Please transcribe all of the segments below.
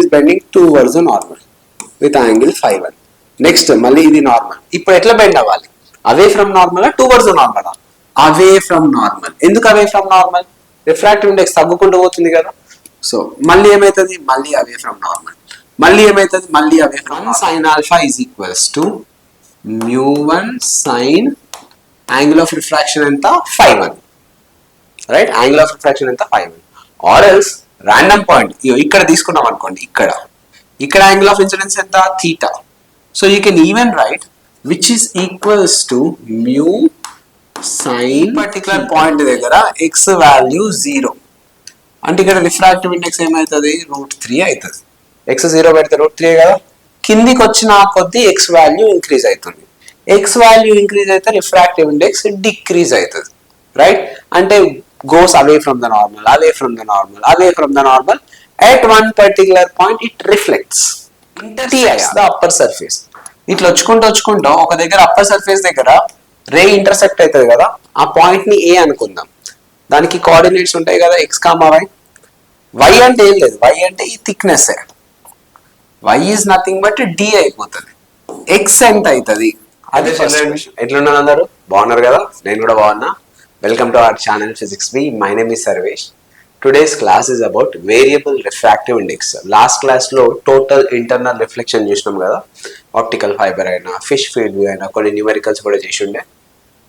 is bending towards the normal with angle phi 1. Next మళ్ళీ ఇది normal. ఇప్పుడు ఎట్లా బెండ్ అవ్వాలి? Away from normal towards the normal? Away from normal. ఎందుకు away from normal? Refractive index తగ్గుకుంటూ పోతుంది కదా. సో మళ్ళీ ఏమవుతుంది? మళ్ళీ అవే ఫ్రమ్ నార్మల్. మళ్ళీ ఏమవుతుంది? మళ్ళీ away from sine alpha is equals to μ1 sine angle of refraction ఎంత? phi 1. Right, angle of refraction ఎంత? phi 1. Or else random point ఇక్కడ తీసుకున్నాం అనుకోండి, ఇక్కడ యాంగిల్ ఆఫ్ ఇన్సిడెన్స్ ఎంత? Theta. So you can even write which is equals to mu sine particular point దగ్గర x value 0 అంటే ఇక్కడ రిఫ్రాక్టివ్ ఇండెక్స్ ఏమవుతుంది? √3 అవుతుంది. ఎక్స్ 0 పెడితే √3 కదా. కిందికి వచ్చిన కొద్దీ ఎక్స్ వాల్యూ ఇంక్రీజ్ అవుతుంది. ఎక్స్ వాల్యూ ఇంక్రీజ్ అయితే రిఫ్రాక్టివ్ ఇండెక్స్ డిక్రీజ్ అవుతుంది. రైట్, అంటే goes away from the normal, away from the normal, away from the normal. At one particular point it reflects, intersects the upper surface. ఇట్లా వచ్చుకుంటూ ఒక దగ్గర upper surface దగ్గర రే intersect అవుతుంది కదా. ఆ పాయింట్ ని ఏ అనుకుందాం. దానికి కోఆర్డినేట్స్ ఉంటాయి కదా, ఎక్స్ కామా వై. వై అంటే ఏం లేదు, వై అంటే ఈ thickness. Why is nothing but D అయిపోతుంది. ఎక్స్ ఎంత అవుతుంది? అదే ఎట్లున్నారు అందరూ? బాగున్నారు కదా? నేను కూడా బాగున్నా. Welcome to our channel Physics B. My name is Sarvesh. Today's class is about variable refractive index. Last class lo total internal reflection chusnam kada. Optical fiber aina, fish field view aina, konni numericals kuda chesi unde.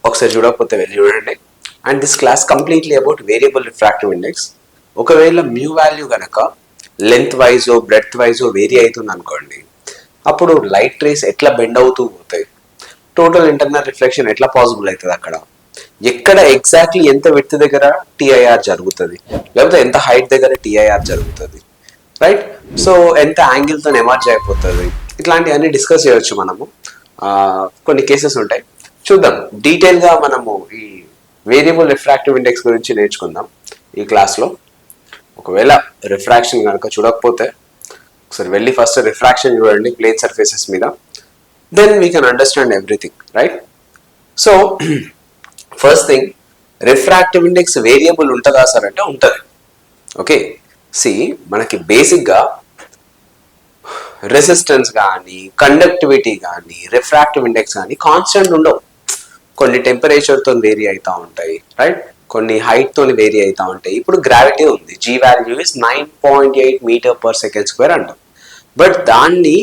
Okkasari chudakapothe velli chudandi. And this class completely about variable refractive index. Okavela mu value ganaka length wise o breadth wise o vary aitundi anukondi. Appudu light rays etla bend avutu potayi. Total internal reflection etla possible aitadi akkada. ఎక్కడ exactly ఎంత width దగ్గర టిఐఆర్ జరుగుతుంది, లేకపోతే ఎంత height దగ్గర టిఐఆర్ జరుగుతుంది. Right, so ఎంత యాంగిల్తో emerge అయిపోతుంది, ఇట్లాంటివన్నీ డిస్కస్ చేయొచ్చు మనము. కొన్ని కేసెస్ ఉంటాయి, చూద్దాం డీటెయిల్గా. మనము ఈ వేరియబుల్ రిఫ్రాక్టివ్ ఇండెక్స్ గురించి నేర్చుకుందాం ఈ క్లాస్లో. ఒకవేళ రిఫ్రాక్షన్ కనుక చూడకపోతే ఒకసారి వెళ్ళి ఫస్ట్ రిఫ్రాక్షన్ చూడండి ప్లేన్ సర్ఫేసెస్ మీద. Then we can understand everything. Right, so first thing, refractive index variable ఉంటుందా సార్ అంటే ఉంటుంది. ఓకే, సి మనకి బేసిక్గా రెసిస్టెన్స్ కానీ కండక్టివిటీ కానీ రిఫ్రాక్టివ్ ఇండెక్స్ కానీ కాన్స్టెంట్ ఉండవు. కొన్ని టెంపరేచర్తో వేరీ అవుతూ ఉంటాయి. రైట్, కొన్ని హైట్తో వేరీ అవుతూ ఉంటాయి. ఇప్పుడు గ్రావిటీ ఉంది, జీ వాల్యూ ఇస్ 9.8 m/s² అంటాం. బట్ దాన్ని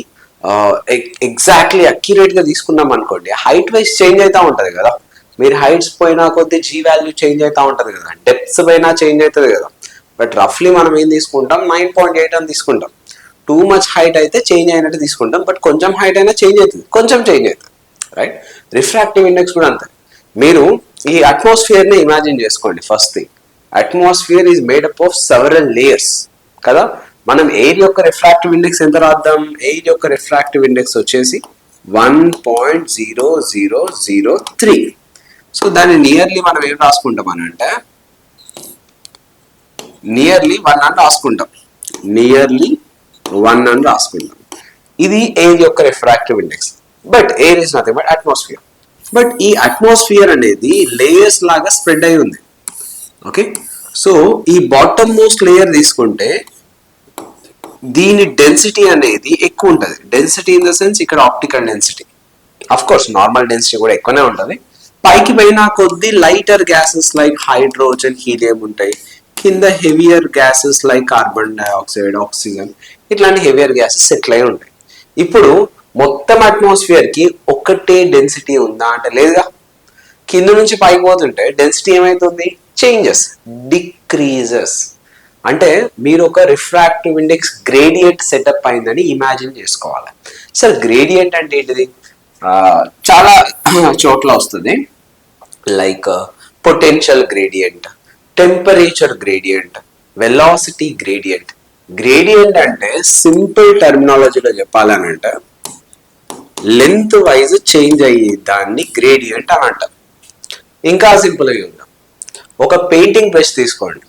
ఎగ్జాక్ట్లీ అక్యురేట్గా తీసుకున్నాం అనుకోండి, హైట్ వైజ్ చేంజ్ అవుతూ ఉంటుంది కదా. మీరు హైట్స్ పోయినా కొద్దీ జీ వాల్యూ చేంజ్ అవుతూ ఉంటుంది కదా, డెప్త్స్ పోయినా చేంజ్ అవుతుంది కదా. బట్ రఫ్లీ మనం ఏం తీసుకుంటాం? 9.8 అని తీసుకుంటాం. టూ మచ్ హైట్ అయితే చేంజ్ అయినట్టు తీసుకుంటాం, బట్ కొంచెం హైట్ అయినా చేంజ్ అవుతుంది, కొంచెం చేంజ్ అవుతుంది. రైట్, రిఫ్రాక్టివ్ ఇండెక్స్ కూడా అంతే. మీరు ఈ అట్మాస్ఫియర్ని ఇమాజిన్ చేసుకోండి. First thing, atmosphere is made up of several layers కదా. మనం ఎయిర్ యొక్క రిఫ్రాక్టివ్ ఇండెక్స్ ఎంత రాద్దాం? ఎయిర్ యొక్క రిఫ్రాక్టివ్ ఇండెక్స్ వచ్చేసి 1.0003. సో దాన్ని నియర్లీ మనం ఏం రాసుకుంటాం అని అంటే నియర్లీ 1 అని రాసుకుంటాం. నియర్లీ 1 అని రాసుకుంటాం. ఇది ఎయిర్ యొక్క refractive index. But air is nothing but atmosphere. But ఈ అట్మాస్ఫియర్ అనేది లేయర్స్ లాగా స్ప్రెడ్ అయి ఉంది. ఓకే, సో ఈ బాటమ్ మోస్ట్ లేయర్ తీసుకుంటే దీని డెన్సిటీ అనేది ఎక్కువ ఉంటుంది. డెన్సిటీ ఇన్ ద సెన్స్ ఇక్కడ optical density, of course normal density కూడా ఎక్కువనే ఉంటుంది. పైకి పోయినా కొద్ది lighter gases like hydrogen, helium ఉంటాయి. కింద heavier gases like carbon dioxide, oxygen, ఇట్లాంటి హెవియర్ గ్యాసెస్ సెటిల్ అయి ఉంటాయి. ఇప్పుడు మొత్తం అట్మాస్ఫియర్ కి ఒక్కటే డెన్సిటీ ఉందా అంటే లేదుగా. కింద నుంచి పైకి పోతుంటే డెన్సిటీ ఏమవుతుంది? Changes, decreases. అంటే మీరు ఒక రిఫ్రాక్టివ్ ఇండెక్స్ గ్రేడియంట్ సెటప్ అయిందని ఇమాజిన్ చేసుకోవాలి. సార్ గ్రేడియంట్ అంటే ఏంటిది? చాలా చోట్ల వస్తుంది. Like potential gradient, temperature gradient, velocity gradient. Gradient అంటే సింపుల్ టర్మినాలజీలో చెప్పాలని అంటే లెంత్ వైజ్ చేంజ్ అయ్యే దాన్ని గ్రేడియంట్ అని అంటాం. ఇంకా సింపుల్ అయి ఉందాం, ఒక పెయింటింగ్ బ్రష్ తీసుకోండి,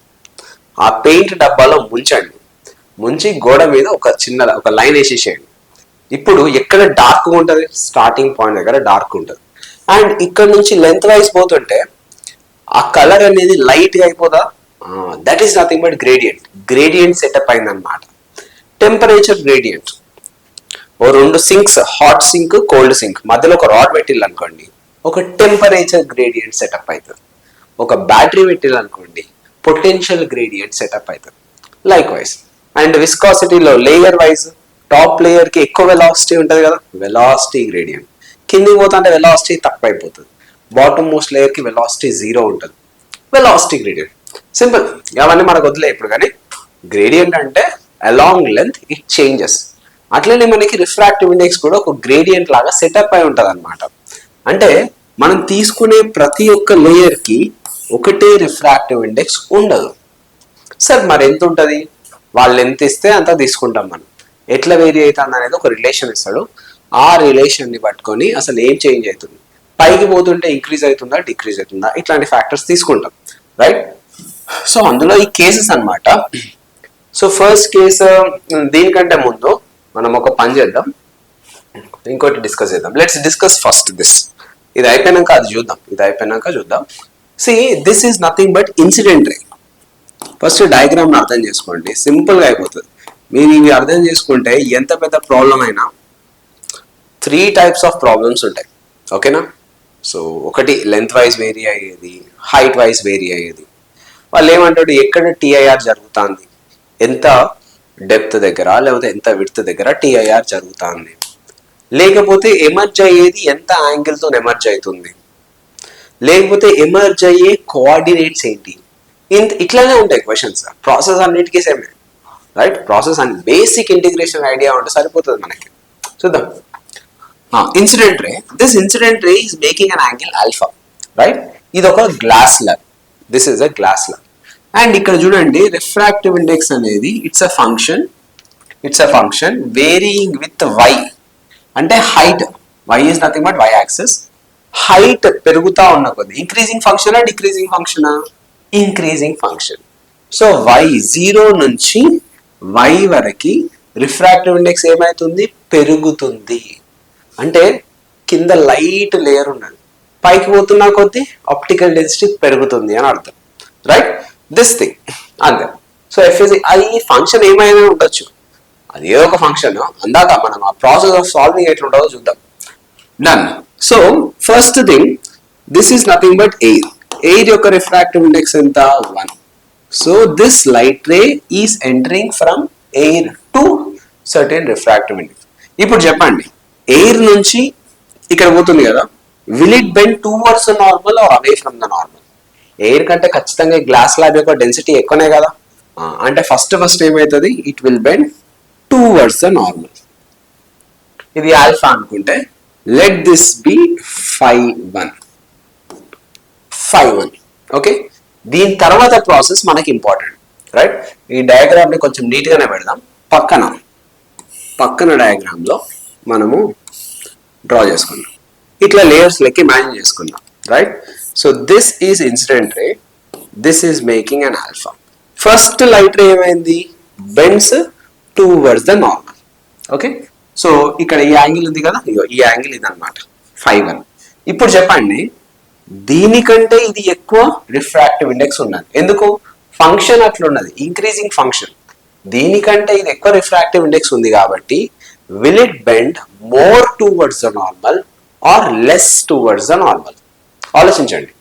ఆ పెయింట్ డబ్బాలో ముంచండి, ముంచి గోడ మీద ఒక లైన్ వేసేసేయండి. ఇప్పుడు ఎక్కడ డార్క్ ఉంటుంది? స్టార్టింగ్ పాయింట్ దగ్గర డార్క్ ఉంటుంది. అండ్ ఇక్కడ నుంచి లెంత్ వైజ్ పోతుంటే ఆ కలర్ అనేది లైట్ గా అయిపోదా? That is nothing but gradient. Gradient setup అయిందనమాట. Temperature gradient. ఓ రెండు sinks, hot sink, cold sink మధ్యలో ఒక రాడ్ పెట్టిల్లు అనుకోండి, ఒక టెంపరేచర్ గ్రేడియంట్ సెటప్ అవుతుంది. ఒక బ్యాటరీ పెట్టిల్లు అనుకోండి, పొటెన్షియల్ గ్రేడియంట్ సెటప్ అవుతుంది. లైక్ వైజ్ అండ్ విస్కాసిటీలో లేయర్ వైజ్ టాప్ లేయర్ కి ఎక్కువ వెలాసిటీ ఉంటుంది కదా, వెలాసిటీ గ్రేడియంట్. కిందికి పోతుంటే వెలాసిటీ తక్కువ అయిపోతుంది. బాటమ్ మోస్ట్ లేయర్ కి వెలాసిటీ 0 ఉంటుంది, వెలాసిటీ గ్రేడియంట్. సింపుల్, అవన్నీ మనకు వదిలే ఇప్పుడు. కానీ గ్రేడియంట్ అంటే అలాంగ్ లెంత్ ఇట్ చేంజెస్. అట్లనే మనకి రిఫ్రాక్టివ్ ఇండెక్స్ కూడా ఒక గ్రేడియంట్ లాగా సెటప్ అయి ఉంటుంది అనమాట. అంటే మనం తీసుకునే ప్రతి ఒక్క లేయర్ కి ఒకటే రిఫ్రాక్టివ్ ఇండెక్స్ ఉండదు. సార్ మరి ఎంత ఉంటుంది? వాళ్ళు ఎంత ఇస్తే అంత తీసుకుంటాం మనం. ఎట్లా వేరీ అవుతుంది అనేది ఒక రిలేషన్ ఇస్తాడు. ఆ రిలేషన్ ని పట్టుకొని అసలు ఏం చేంజ్ అవుతుంది, పైకి పోతుంటే ఇంక్రీజ్ అవుతుందా డిక్రీజ్ అవుతుందా, ఇట్లాంటి ఫ్యాక్టర్స్ తీసుకుంటాం, రైట్? సో అందులో ఈ కేసెస్ అన్నమాట. సో ఫస్ట్ కేసు, దీనికంటే ముందు మనం ఒక పని చేద్దాం, ఇంకోటి డిస్కస్ చేద్దాం. Let's discuss first this. ఇది అయిపోయినాక అది చూద్దాం, ఇది అయిపోయినాక చూద్దాం. See this is nothing but incident ray. First diagram అర్థం చేసుకోండి, సింపుల్ గా అయిపోతుంది. మీరు ఇవి అర్థం చేసుకుంటే ఎంత పెద్ద ప్రాబ్లం అయినా 3 types ఆఫ్ ప్రాబ్లమ్స్ ఉంటాయి, ఓకేనా? సో ఒకటి లెంత్ వైజ్ వేరీ అయ్యేది, హైట్ వైజ్ వేరీ అయ్యేది. వాళ్ళు ఏమంటాడు, ఎక్కడ టీఐఆర్ జరుగుతుంది, ఎంత డెప్త్ దగ్గర లేకపోతే ఎంత విడ్త్ దగ్గర టీఐఆర్ జరుగుతుంది, లేకపోతే ఎమర్జ్ అయ్యేది ఎంత యాంగిల్తో ఎమర్జ్ అవుతుంది, లేకపోతే ఎమర్జ్ అయ్యే కోఆర్డినేట్స్ ఏంటి, ఇట్లానే ఉంటాయి క్వశ్చన్స్. ప్రాసెస్ అన్నిటికీ సేమే, right? Process and basic integration idea ఉంటే సరిపోతుంది మనకి. చూద్దాం. Incident ray. This incident ray is making an angle alpha, right? ఇది ఒక glass layer, this is a glass layer. And ఇక్కడ చూడండి, రిఫ్రాక్టివ్ ఇండెక్స్ అనేది it's a function varying with y. అంటే height, y is nothing but y axis. Height పెరుగుతా ఉన్న కొద్ది increasing ఫంక్షనా డిక్రీజింగ్ ఫంక్షనా? Increasing function. సో వై 0 నుంచి వై వరకు రిఫ్రాక్టివ్ ఇండెక్స్ ఏమవుతుంది, పెరుగుతుంది. అంటే కింద లైట్ లేయర్ ఉన్నది, పైకి పోతున్నా కొద్దీ ఆప్టికల్ డెన్సిటీ పెరుగుతుంది అని అర్థం, రైట్? దిస్ థింగ్ అంతే. సో ఎఫ్ఎస్ అది ఫంక్షన్ ఏమైనా ఉండొచ్చు, అది ఏదో ఒక ఫంక్షన్. అందాక మనం ఆ ప్రాసెస్ ఆఫ్ సాల్వింగ్ ఎట్లా ఉంటుందో చూద్దాం. Done. So first thing, this is nothing but air. Air యొక్క రిఫ్రాక్టివ్ ఇండెక్స్ ఎంత? 1. So this light ray is entering from air to certain refractive index. ఇప్పుడు చెప్పండి, ఎయిర్ నుంచి ఇక్కడ పోతుంది కదా, will it bend towards the normal or away from the normal? Air కంటే ఖచ్చితంగా గ్లాస్ ల్యాబ్ యొక్క డెన్సిటీ ఎక్కువనే కదా. అంటే ఫస్ట్ ఏమవుతుంది, it will bend towards the normal. ఇది ఆల్ఫా అనుకుంటే లెట్ దిస్ బి φ1. ఓకే, దీని తర్వాత ప్రాసెస్ మనకి ఇంపార్టెంట్, రైట్? ఈ డయాగ్రామ్ ని కొంచెం నీట్ గానే పెడదాం. పక్కన డయాగ్రామ్ లో మనము డ్రా చేసుకుందాం, ఇట్లా లేయర్స్ లెక్క ఇమాజిన్ చేసుకుందాం, right? So this is incident ray, this is making an alpha. First light ray ఏమైంది, bends towards the normal. Okay, so ఇక్కడ ఈ యాంగిల్ ఉంది కదా, ఈ యాంగిల్ ఇది అనమాట φ1. ఇప్పుడు చెప్పండి, దీనికంటే ఇది ఎక్కువ రిఫ్రాక్టివ్ ఇండెక్స్ ఉన్నది. ఎందుకు? ఫంక్షన్ అట్లున్నది, ఇంక్రీజింగ్ ఫంక్షన్. దీనికంటే ఇది ఎక్కువ రిఫ్రాక్టివ్ ఇండెక్స్ ఉంది కాబట్టి will it bend more towards the normal or less towards the normal? ఆలోచించండి.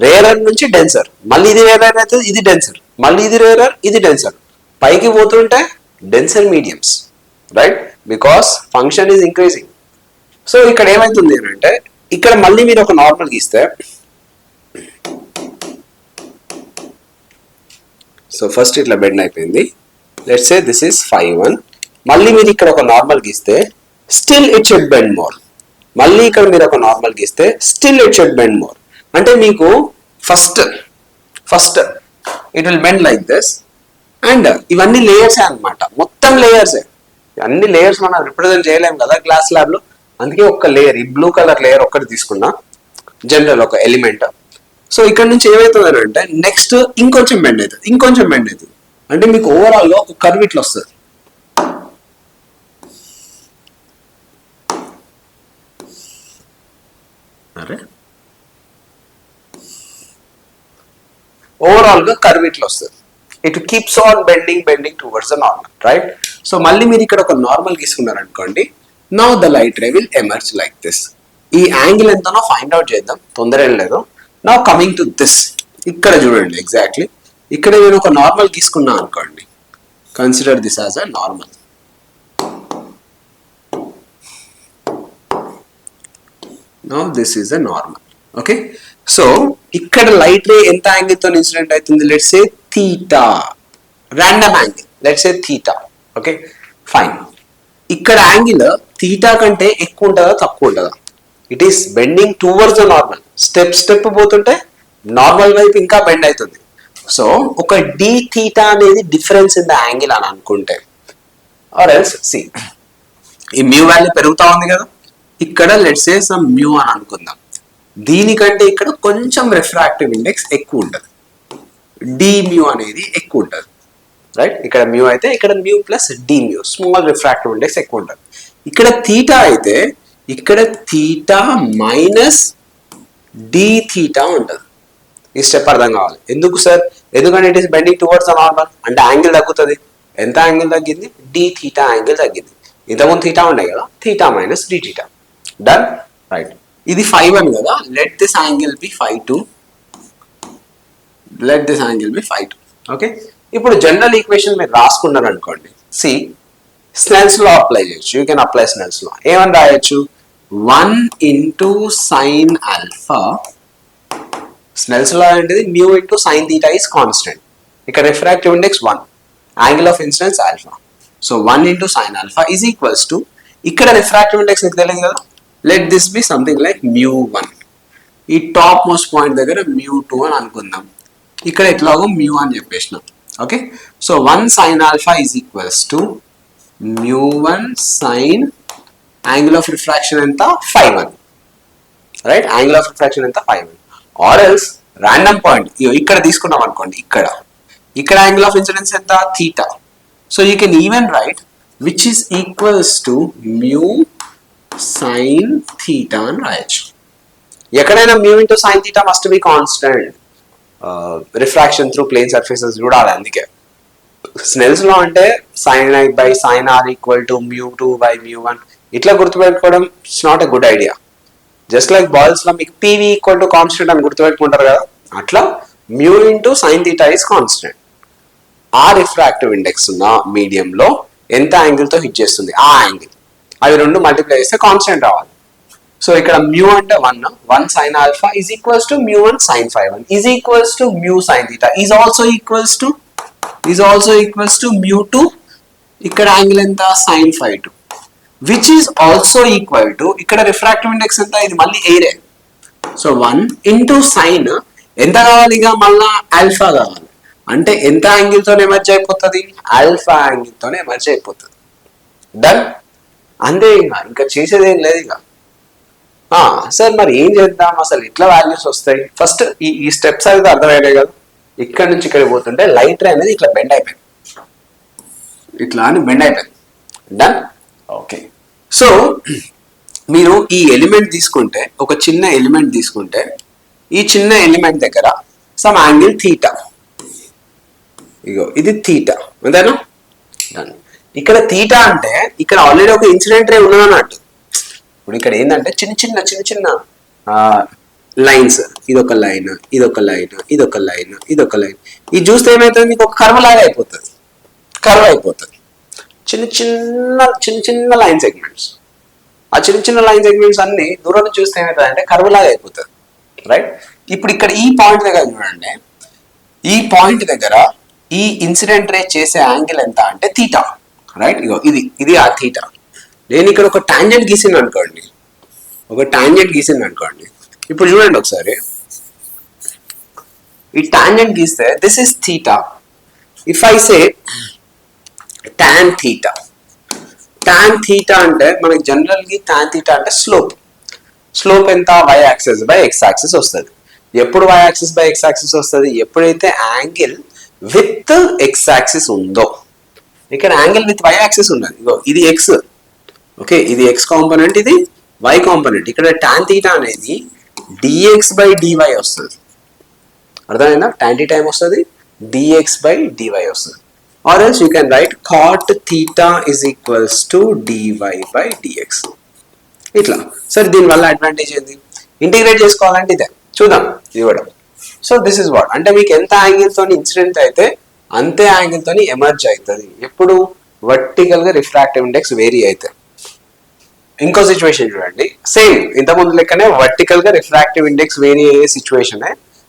రేరర్ నుంచి డెన్సర్, మళ్ళీ ఇది రేరర్ అయితే ఇది డెన్సర్, మళ్ళీ ఇది రేరర్ ఇది డెన్సర్, పైకి పోతుంటే denser mediums, right? Because function is increasing. So ఇక్కడ ఏమైతుంది అంటే, ఇక్కడ మళ్ళీ మీరు ఒక నార్మల్ గీస్తే, సో ఫస్ట్ ఇట్లా బెండ్ అయిపోయింది, లెట్స్ సే దిస్ ఈస్ φ1. మళ్ళీ మీరు ఇక్కడ ఒక నార్మల్ గీస్తే still it should bend more. మళ్ళీ ఇక్కడ మీరు ఒక నార్మల్ గీస్తే still it should bend more. అంటే మీకు first it will bend like this. And ఇవన్నీ లేయర్సే అన్నమాట, మొత్తం లేయర్సే. అన్ని లేయర్స్ మనం రిప్రజెంట్ చేయలేము కదా గ్లాస్ ల్యాబ్ లో, అందుకే ఒక్క లేయర్, ఈ బ్లూ కలర్ లేయర్ ఒక్కటి తీసుకున్నా, జనరల్ ఒక ఎలిమెంట్. సో ఇక్కడ నుంచి ఏమవుతుంది అంటే నెక్స్ట్ ఇంకొంచెం బెండ్ అవుతుంది, అంటే మీకు ఓవరాల్ గా ఒక కర్వ్ ఇట్లా వస్తుంది. ఓవరాల్ గా కర్వ్ ఇట్లా వస్తుంది. It keeps on bending towards the normal, right? So మళ్ళీ మీరు ఇక్కడ ఒక నార్మల్ గీసుకున్నారు అనుకోండి, now the light ray will emerge like this. ఈ యాంగిల్ ఎంతనో ఫైండ్ అవుట్ చేద్దాం, తొందర ఏం లేదు. నౌ కమింగ్ టు దిస్, ఇక్కడ చూడండి ఎగ్జాక్ట్లీ ఇక్కడ నేను ఒక నార్మల్ గీసుకున్నా అనుకోండి, consider this as a normal. Now this is a normal. Okay, so ఇక్కడ లైట్ రే ఎంత యాంగిల్ తో ఇన్సిడెంట్ అవుతుంది? Let's say theta, random angle, let's say theta. Okay fine. ఇక్కడ యాంగిల్ థీటా కంటే ఎక్కువ ఉంటుందా తక్కువ ఉంటుందా? It is bending towards the normal. Step పోతుంటే నార్మల్ వైపు ఇంకా బెండ్ అవుతుంది. సో ఒక డి థీటా అనేది డిఫరెన్స్ ఇన్ ద యాంగిల్ అని అనుకుంటే, ఆర్ ఎల్స్ సి ఈ మ్యూ వాల్యూ పెరుగుతా ఉంది కదా, ఇక్కడ లెట్స్ సే సమ్ మ్యూ అని అనుకుందాం. దీనికంటే ఇక్కడ కొంచెం రిఫ్రాక్టివ్ ఇండెక్స్ ఎక్కువ ఉంటుంది, డి మ్యూ అనేది ఎక్కువ ఉంటుంది. రైట్, ఇక్కడ మ్యూ అయితే ఇక్కడ mu plus D mu, small refractive index ఎక్కువ ఉంటుంది. ఇక్కడ థీటా అయితే ఇక్కడ థీటా మైనస్ డి థీటా ఉంటుంది. ఈ స్టెప్ అర్థం కావాలి. ఎందుకు సార్? ఎందుకంటే it is bending towards the normal, అంటే యాంగిల్ తగ్గుతుంది. ఎంత యాంగిల్ తగ్గింది? డి థీటా యాంగిల్ తగ్గింది. ఇంతకుముందు థీటా ఉండే కదా, theta minus d theta. Done. Right, ఇది 5-1 కదా, let this angle be 5-2. Let this angle be 5-2. Okay, ఇప్పుడు జనరల్ ఈక్వేషన్ మీరు రాసుకున్నారు అనుకోండి. సి స్నెల్స్ లా అప్లై చేయొచ్చు. You can apply Snell's law. ఏమని రాయొచ్చు? 1 into sine alpha. Snell's law ఏంటిది? Mu into sine theta is constant. ఇక్కడ refractive index 1, angle of incidence alpha. So 1 into sine alpha is equals to, ఇక్కడ refractive index మీకు తెలియదు కదా, let this be something like μ1. ఈ top most point దగ్గర μ2 అని అనుకుందాం. ఇక్కడ ఎట్లాగో మ్యూ అని చెప్పేసినాం. Okay, so 1 sine alpha is equals to μ1 sine, angle of refraction ఎంత? 5-1. రైట్, యాంగిల్ ఆఫ్ రిఫ్రాక్షన్ ఎంత? 5-1. ఆర్ ఎల్స్ ర్యాండమ్ పాయింట్ ఇక్కడ తీసుకున్నాం అనుకోండి, ఇక్కడ యాంగిల్ ఆఫ్ ఇన్సిడెన్స్ ఎంత? Theta. So you can even write which is equals to mu sine theta అని రాయొచ్చు. ఎక్కడైనా mu into sine theta must be constant. Refraction through plane surfaces చూడాలి. అందుకే స్నెల్స్ లో అంటే sine i by sine r equal to μ2 by μ1 ఇట్లా గుర్తుపెట్టుకోవడం it's not a good idea. Just like balls లో మీకు పీవీ ఈక్వల్ టు కాన్స్టెంట్ అని గుర్తుపెట్టుకుంటారు కదా, అట్లా mu into sine theta is constant. ఆ రిఫ్రాక్టివ్ ఇండెక్స్ ఉన్న మీడియం లో ఎంత యాంగిల్ తో హిట్ చేస్తుంది ఆ యాంగిల్, అవి రెండు మల్టిప్లై చేస్తే కాన్స్టెంట్ రావాలి. సో ఇక్కడ మ్యూ అంటే 1 sine alpha is equals to μ1 sine 5-1 is equals to mu sine theta is also equals to μ2, ఇక్కడ యాంగిల్ ఎంత? Sine 5-2, which is also equal to, ఇక్కడ రిఫ్రాక్టివ్ ఇండెక్స్ ఎంత? ఇది మళ్ళీ ఎయిరే. సో 1 ఇంటూ సైన్ ఎంత కావాలి? ఇక మళ్ళా ఆల్ఫా కావాలి. అంటే ఎంత యాంగిల్ తోనే ఎమర్జ్ అయిపోతుంది? ఆల్ఫా యాంగిల్ తోనే ఎమర్జ్ అయిపోతుంది. డన్. అంతే, ఇంకా చేసేది ఏం లేదు. ఇక సార్ మరి ఏం చేద్దాం, అసలు ఇట్లా వాల్యూస్ వస్తాయి? ఫస్ట్ ఈ స్టెప్స్ అయితే అర్థమయ్యాయి కదా. ఇక్కడ నుంచి ఇక్కడికి పోతుంటే లైట్ రే అనేది ఇట్లా బెండ్ అయిపోయింది, ఇట్లా అని బెండ్ అయిపోయింది. డన్. ఓకే, సో మీరు ఈ ఎలిమెంట్ తీసుకుంటే, ఒక చిన్న ఎలిమెంట్ తీసుకుంటే, ఈ చిన్న ఎలిమెంట్ దగ్గర సమ్ యాంగిల్ థీటా, ఇగో ఇది థీటా, అంతేనా? డన్. ఇక్కడ థీటా అంటే ఇక్కడ ఆల్రెడీ ఒక ఇన్సిడెంట్ రే ఉన్నదన్నట్టు. ఇప్పుడు ఇక్కడ ఏంటంటే చిన్న చిన్న లైన్స్, ఇదొక లైన్, ఇదొక లైన్, ఇదొక లైన్, ఇదొక లైన్. ఇది చూస్తే ఏమవుతుంది? మీకు ఒక కర్వ్ లాగా అయిపోతుంది, చిన్న చిన్న లైన్ సెగ్మెంట్స్. ఆ చిన్న లైన్ సెగ్మెంట్స్ అన్ని దూరం చూస్తే ఏమవుతుంది అంటే కర్వ్ లాగా అయిపోతుంది. రైట్, ఇప్పుడు ఇక్కడ ఈ పాయింట్ దగ్గర చూడండి, ఈ పాయింట్ దగ్గర ఈ ఇన్సిడెంట్ రే చేసే యాంగిల్ ఎంత అంటే థీటా. రైట్, ఇగో ఇది ఆ థీటా. నేను ఇక్కడ ఒక టాంజెంట్ గీసింది అనుకోండి, ఇప్పుడు చూడండి ఒకసారి, ఈ టాంజెంట్ గీస్తే this is theta. If I say tan theta, అంటే మనకి జనరల్ కి tan థీటా అంటే స్లోప్ ఎంత? y axis by x axis వస్తుంది. ఎప్పుడు y axis by x axis వస్తుంది? ఎప్పుడైతే యాంగిల్ విత్ x యాక్సిస్ ఉందో. ఇక్కడ యాంగిల్ విత్ y యాక్సిస్ ఉన్నది, ఇది x. ఓకే, ఇది x కాంపోనెంట్, ఇది y కాంపోనెంట్. ఇక్కడ tan థీటా అనేది dx బై dy వస్తుంది. అర్థమైందా? tan థీటా ఏమొస్తుంది? dx బై dy వస్తుంది. or else you can write cot theta is equals to dy by dx. ఇట్లా సరే దీనివల్ల అడ్వాంటేజ్ ఏంది, ఇంటిగ్రేట్ చేసుకోవాలంటే ఇదే చూద్దాం ఇది కూడా. సో దిస్ ఇస్ వాట్, అంటే మీకు ఎంత యాంగిల్ తోని ఇన్సిడెంట్ అయితే అంతే యాంగిల్ తోని ఎమర్జ్ అవుతుంది ఎప్పుడు వర్టికల్ గా రిఫ్రాక్టివ్ ఇండెక్స్ వేరీ అయితే. ఇంకో సిచ్యువేషన్ చూడండి, సేమ్ ఇంతకుముందు లెక్కనే వర్టికల్ గా రిఫ్రాక్టివ్ ఇండెక్స్ వేరీ అయ్యే సిచ్యువేషన్,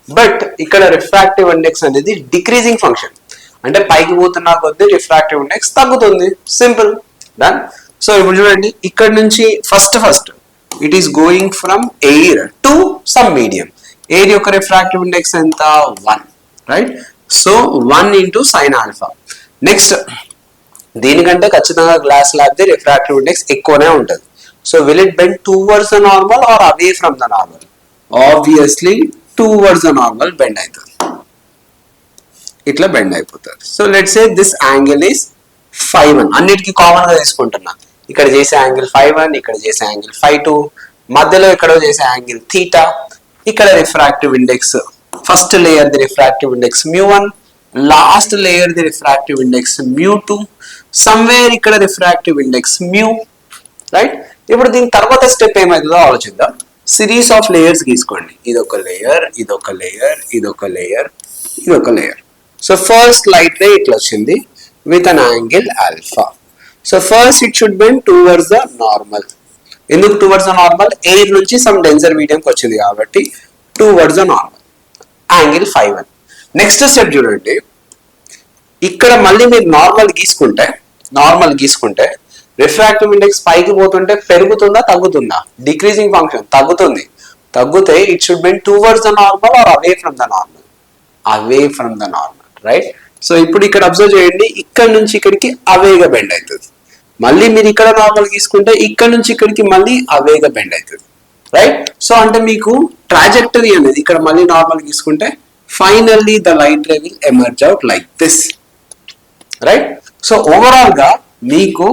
బట్ ఇక్కడ రిఫ్రాక్టివ్ ఇండెక్స్ అనేది డిక్రీజింగ్ ఫంక్షన్, అంటే పైకి పోతున్న కొద్దీ రిఫ్రాక్టివ్ ఇండెక్స్ తగ్గుతుంది, సింపుల్ డన్. సో ఇప్పుడు చూడండి ఇక్కడ నుంచి first it is going from air to some medium. Air యొక్క రిఫ్రాక్టివ్ ఇండెక్స్ ఎంత 1, right. So 1 into sine alpha. Next దీనికంటే ఖచ్చితంగా గ్లాస్ ల్యాబ్ది రిఫ్రాక్టివ్ ఇండెక్స్ ఎక్కువనే ఉంటుంది. So will it bend towards the normal or away from the normal? Obviously towards the normal bend అవుతుంది, ఇట్లా bend అయిపోతుంది. So let's say this angle is 5-1, అన్నిటికీ common గా తీసుకుంటున్నా. ఇక్కడ చేసే యాంగిల్ 5-1, ఇక్కడ చేసే యాంగిల్ 5-2, మధ్యలో ఇక్కడ చేసే యాంగిల్ థీటా. ఇక్కడ రిఫ్రాక్టివ్ ఇండెక్స్ ఫస్ట్ లేయర్ ది రిఫ్రాక్టివ్ ఇండెక్స్ μ1, లాస్ట్ లేయర్ ది రిఫ్రాక్టివ్ ఇండెక్స్ μ2, సమ్వేర్ ఇక్కడ రిఫ్రాక్టివ్ ఇండెక్స్ μ, రైట్. ఇప్పుడు దీని తర్వాత స్టెప్ ఏమవుతుందో ఆలోచిద్దాం. సిరీస్ ఆఫ్ లేయర్స్ తీసుకోండి, ఇదొక లేయర్, ఇదొక లేయర్, ఇదొక లేయర్, ఇదొక layer. So first light ray ఇట్లా వచ్చింది with an angle alpha. So first it should bend towards the normal. ఎందుకు టువర్డ్స్ ద నార్మల్? ఎయిర్ నుంచి సమ్ డెన్సర్ మీడియంకి వచ్చింది కాబట్టి towards the normal, angle 5-1. Next step చూడండి, ఇక్కడ మళ్ళీ మీరు నార్మల్ గీసుకుంటే రిఫ్రాక్టివ్ ఇండెక్స్ పైకి పోతుంటే పెరుగుతుందా తగ్గుతుందా? డిక్రీజింగ్ ఫంక్షన్, తగ్గితే it should bend towards the normal or away from the normal? Away from the normal, right. So ఇప్పుడు ఇక్కడ అబ్జర్వ్ చేయండి, ఇక్కడ నుంచి ఇక్కడికి అవేగా బెండ్ అవుతుంది. మళ్ళీ మీరు ఇక్కడ నార్మల్ తీసుకుంటే ఇక్కడ నుంచి ఇక్కడికి మళ్ళీ అవేగా బెండ్ అవుతుంది, రైట్. సో అంటే మీకు ట్రాజెక్టరీ అనేది ఇక్కడ మళ్ళీ నార్మల్ తీసుకుంటే finally the light ray will emerge out like this, right. So overall గా మీకు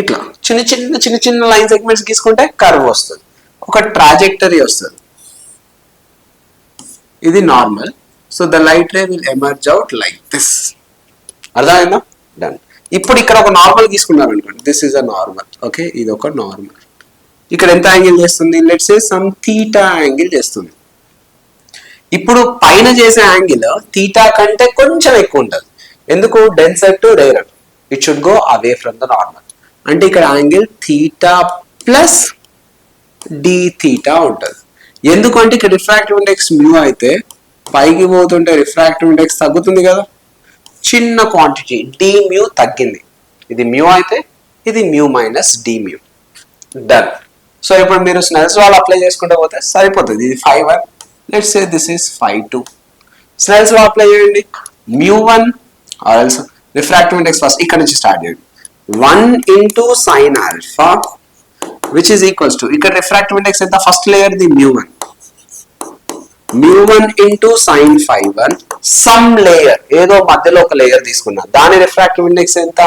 ఇట్లా చిన్న చిన్న లైన్ సెగ్మెంట్స్ తీసుకుంటే కర్వ్ వస్తుంది, ఒక ట్రాజెక్టరీ వస్తుంది. ఇది normal. So the light ray will emerge out like this. అర్థమైందా? డన్. ఇప్పుడు ఇక్కడ ఒక నార్మల్ తీసుకున్నారు అనుకోండి, this is a normal, okay. ఇది ఒక నార్మల్. ఇక్కడ ఎంత యాంగిల్ చేస్తుంది? Let's say some theta angle చేస్తుంది. ఇప్పుడు పైన చేసే యాంగిల్ థీటా కంటే కొంచెం ఎక్కువ ఉంటుంది. ఎందుకు? Denser to rarer, it should go away from the normal. అంటే ఇక్కడ angle theta plus D theta ఉంటుంది. ఎందుకంటే ఇక్కడ రిఫ్రాక్టివ్ ఇండెక్స్ మ్యూ అయితే పైకి పోతుంటే రిఫ్రాక్టివ్ ఇండెక్స్ తగ్గుతుంది కదా, చిన్న క్వాంటిటీ డి మ్యూ తగ్గింది. ఇది మ్యూ అయితే ఇది mu minus D mu, done. So ఇప్పుడు మీరు స్నెల్స్ లా అప్లై చేసుకుంటే పోతే సరిపోతుంది. ఇది 5-1, let's say this is 5-2. Snell's law apply చేయండి, μ1 or else refractive index first ఇక్కడ నుంచి స్టార్ట్ చేయండి, 1 into sine alpha which is equals to, ఇక్కడ రిఫ్రాక్టివ్ ఇండెక్స్ ఎంత? ఫస్ట్ లేయర్ ది μ1 ఇంటూ సైన్ 5-1, సమ్ లేయర్ ఏదో మధ్యలో ఒక లేయర్ తీసుకున్నా, దాని రిఫ్రాక్టివ్ ఇండెక్స్ ఎంత?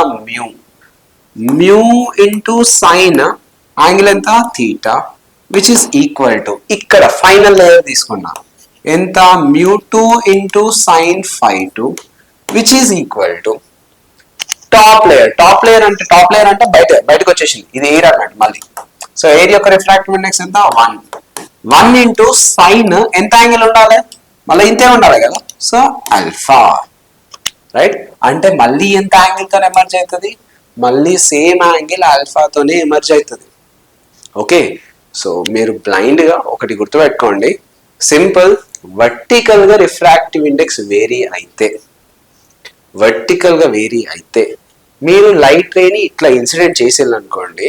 మ్యూ ఇంటూ సైన్ యాంగిల్ ఎంత? Theta, which is equal to ఇక్కడ ఫైనల్ లేయర్ తీసుకున్నా ఎంత? μ2 into sine 5-2, which is equal to top layer అంటే బయటకు వచ్చేసింది, ఇది ఎయిర్ అన్నట్టు మళ్ళీ. సో ఎయిర్ యొక్క రిఫ్రాక్టివ్ ఇండెక్స్ ఎంత? 1 ఇంటూ సైన్ ఎంత యాంగిల్ ఉండాలి? మళ్ళీ ఇంతే ఉండాలి కదా, సో ఆల్ఫా, రైట్. అంటే మళ్ళీ ఎంత యాంగిల్ తో ఎమర్జ్ అవుతుంది? మళ్ళీ సేమ్ యాంగిల్ ఆల్ఫాతోనే ఎమర్జ్ అవుతుంది, ఓకే. సో మీరు బ్లైండ్ గా ఒకటి గుర్తుపెట్టుకోండి, సింపుల్. వర్టికల్ గా రిఫ్రాక్టివ్ ఇండెక్స్ వేరీ అయితే మీరు లైట్ రేని ఇట్లా ఇన్సిడెంట్ చేసేయాలనుకోండి,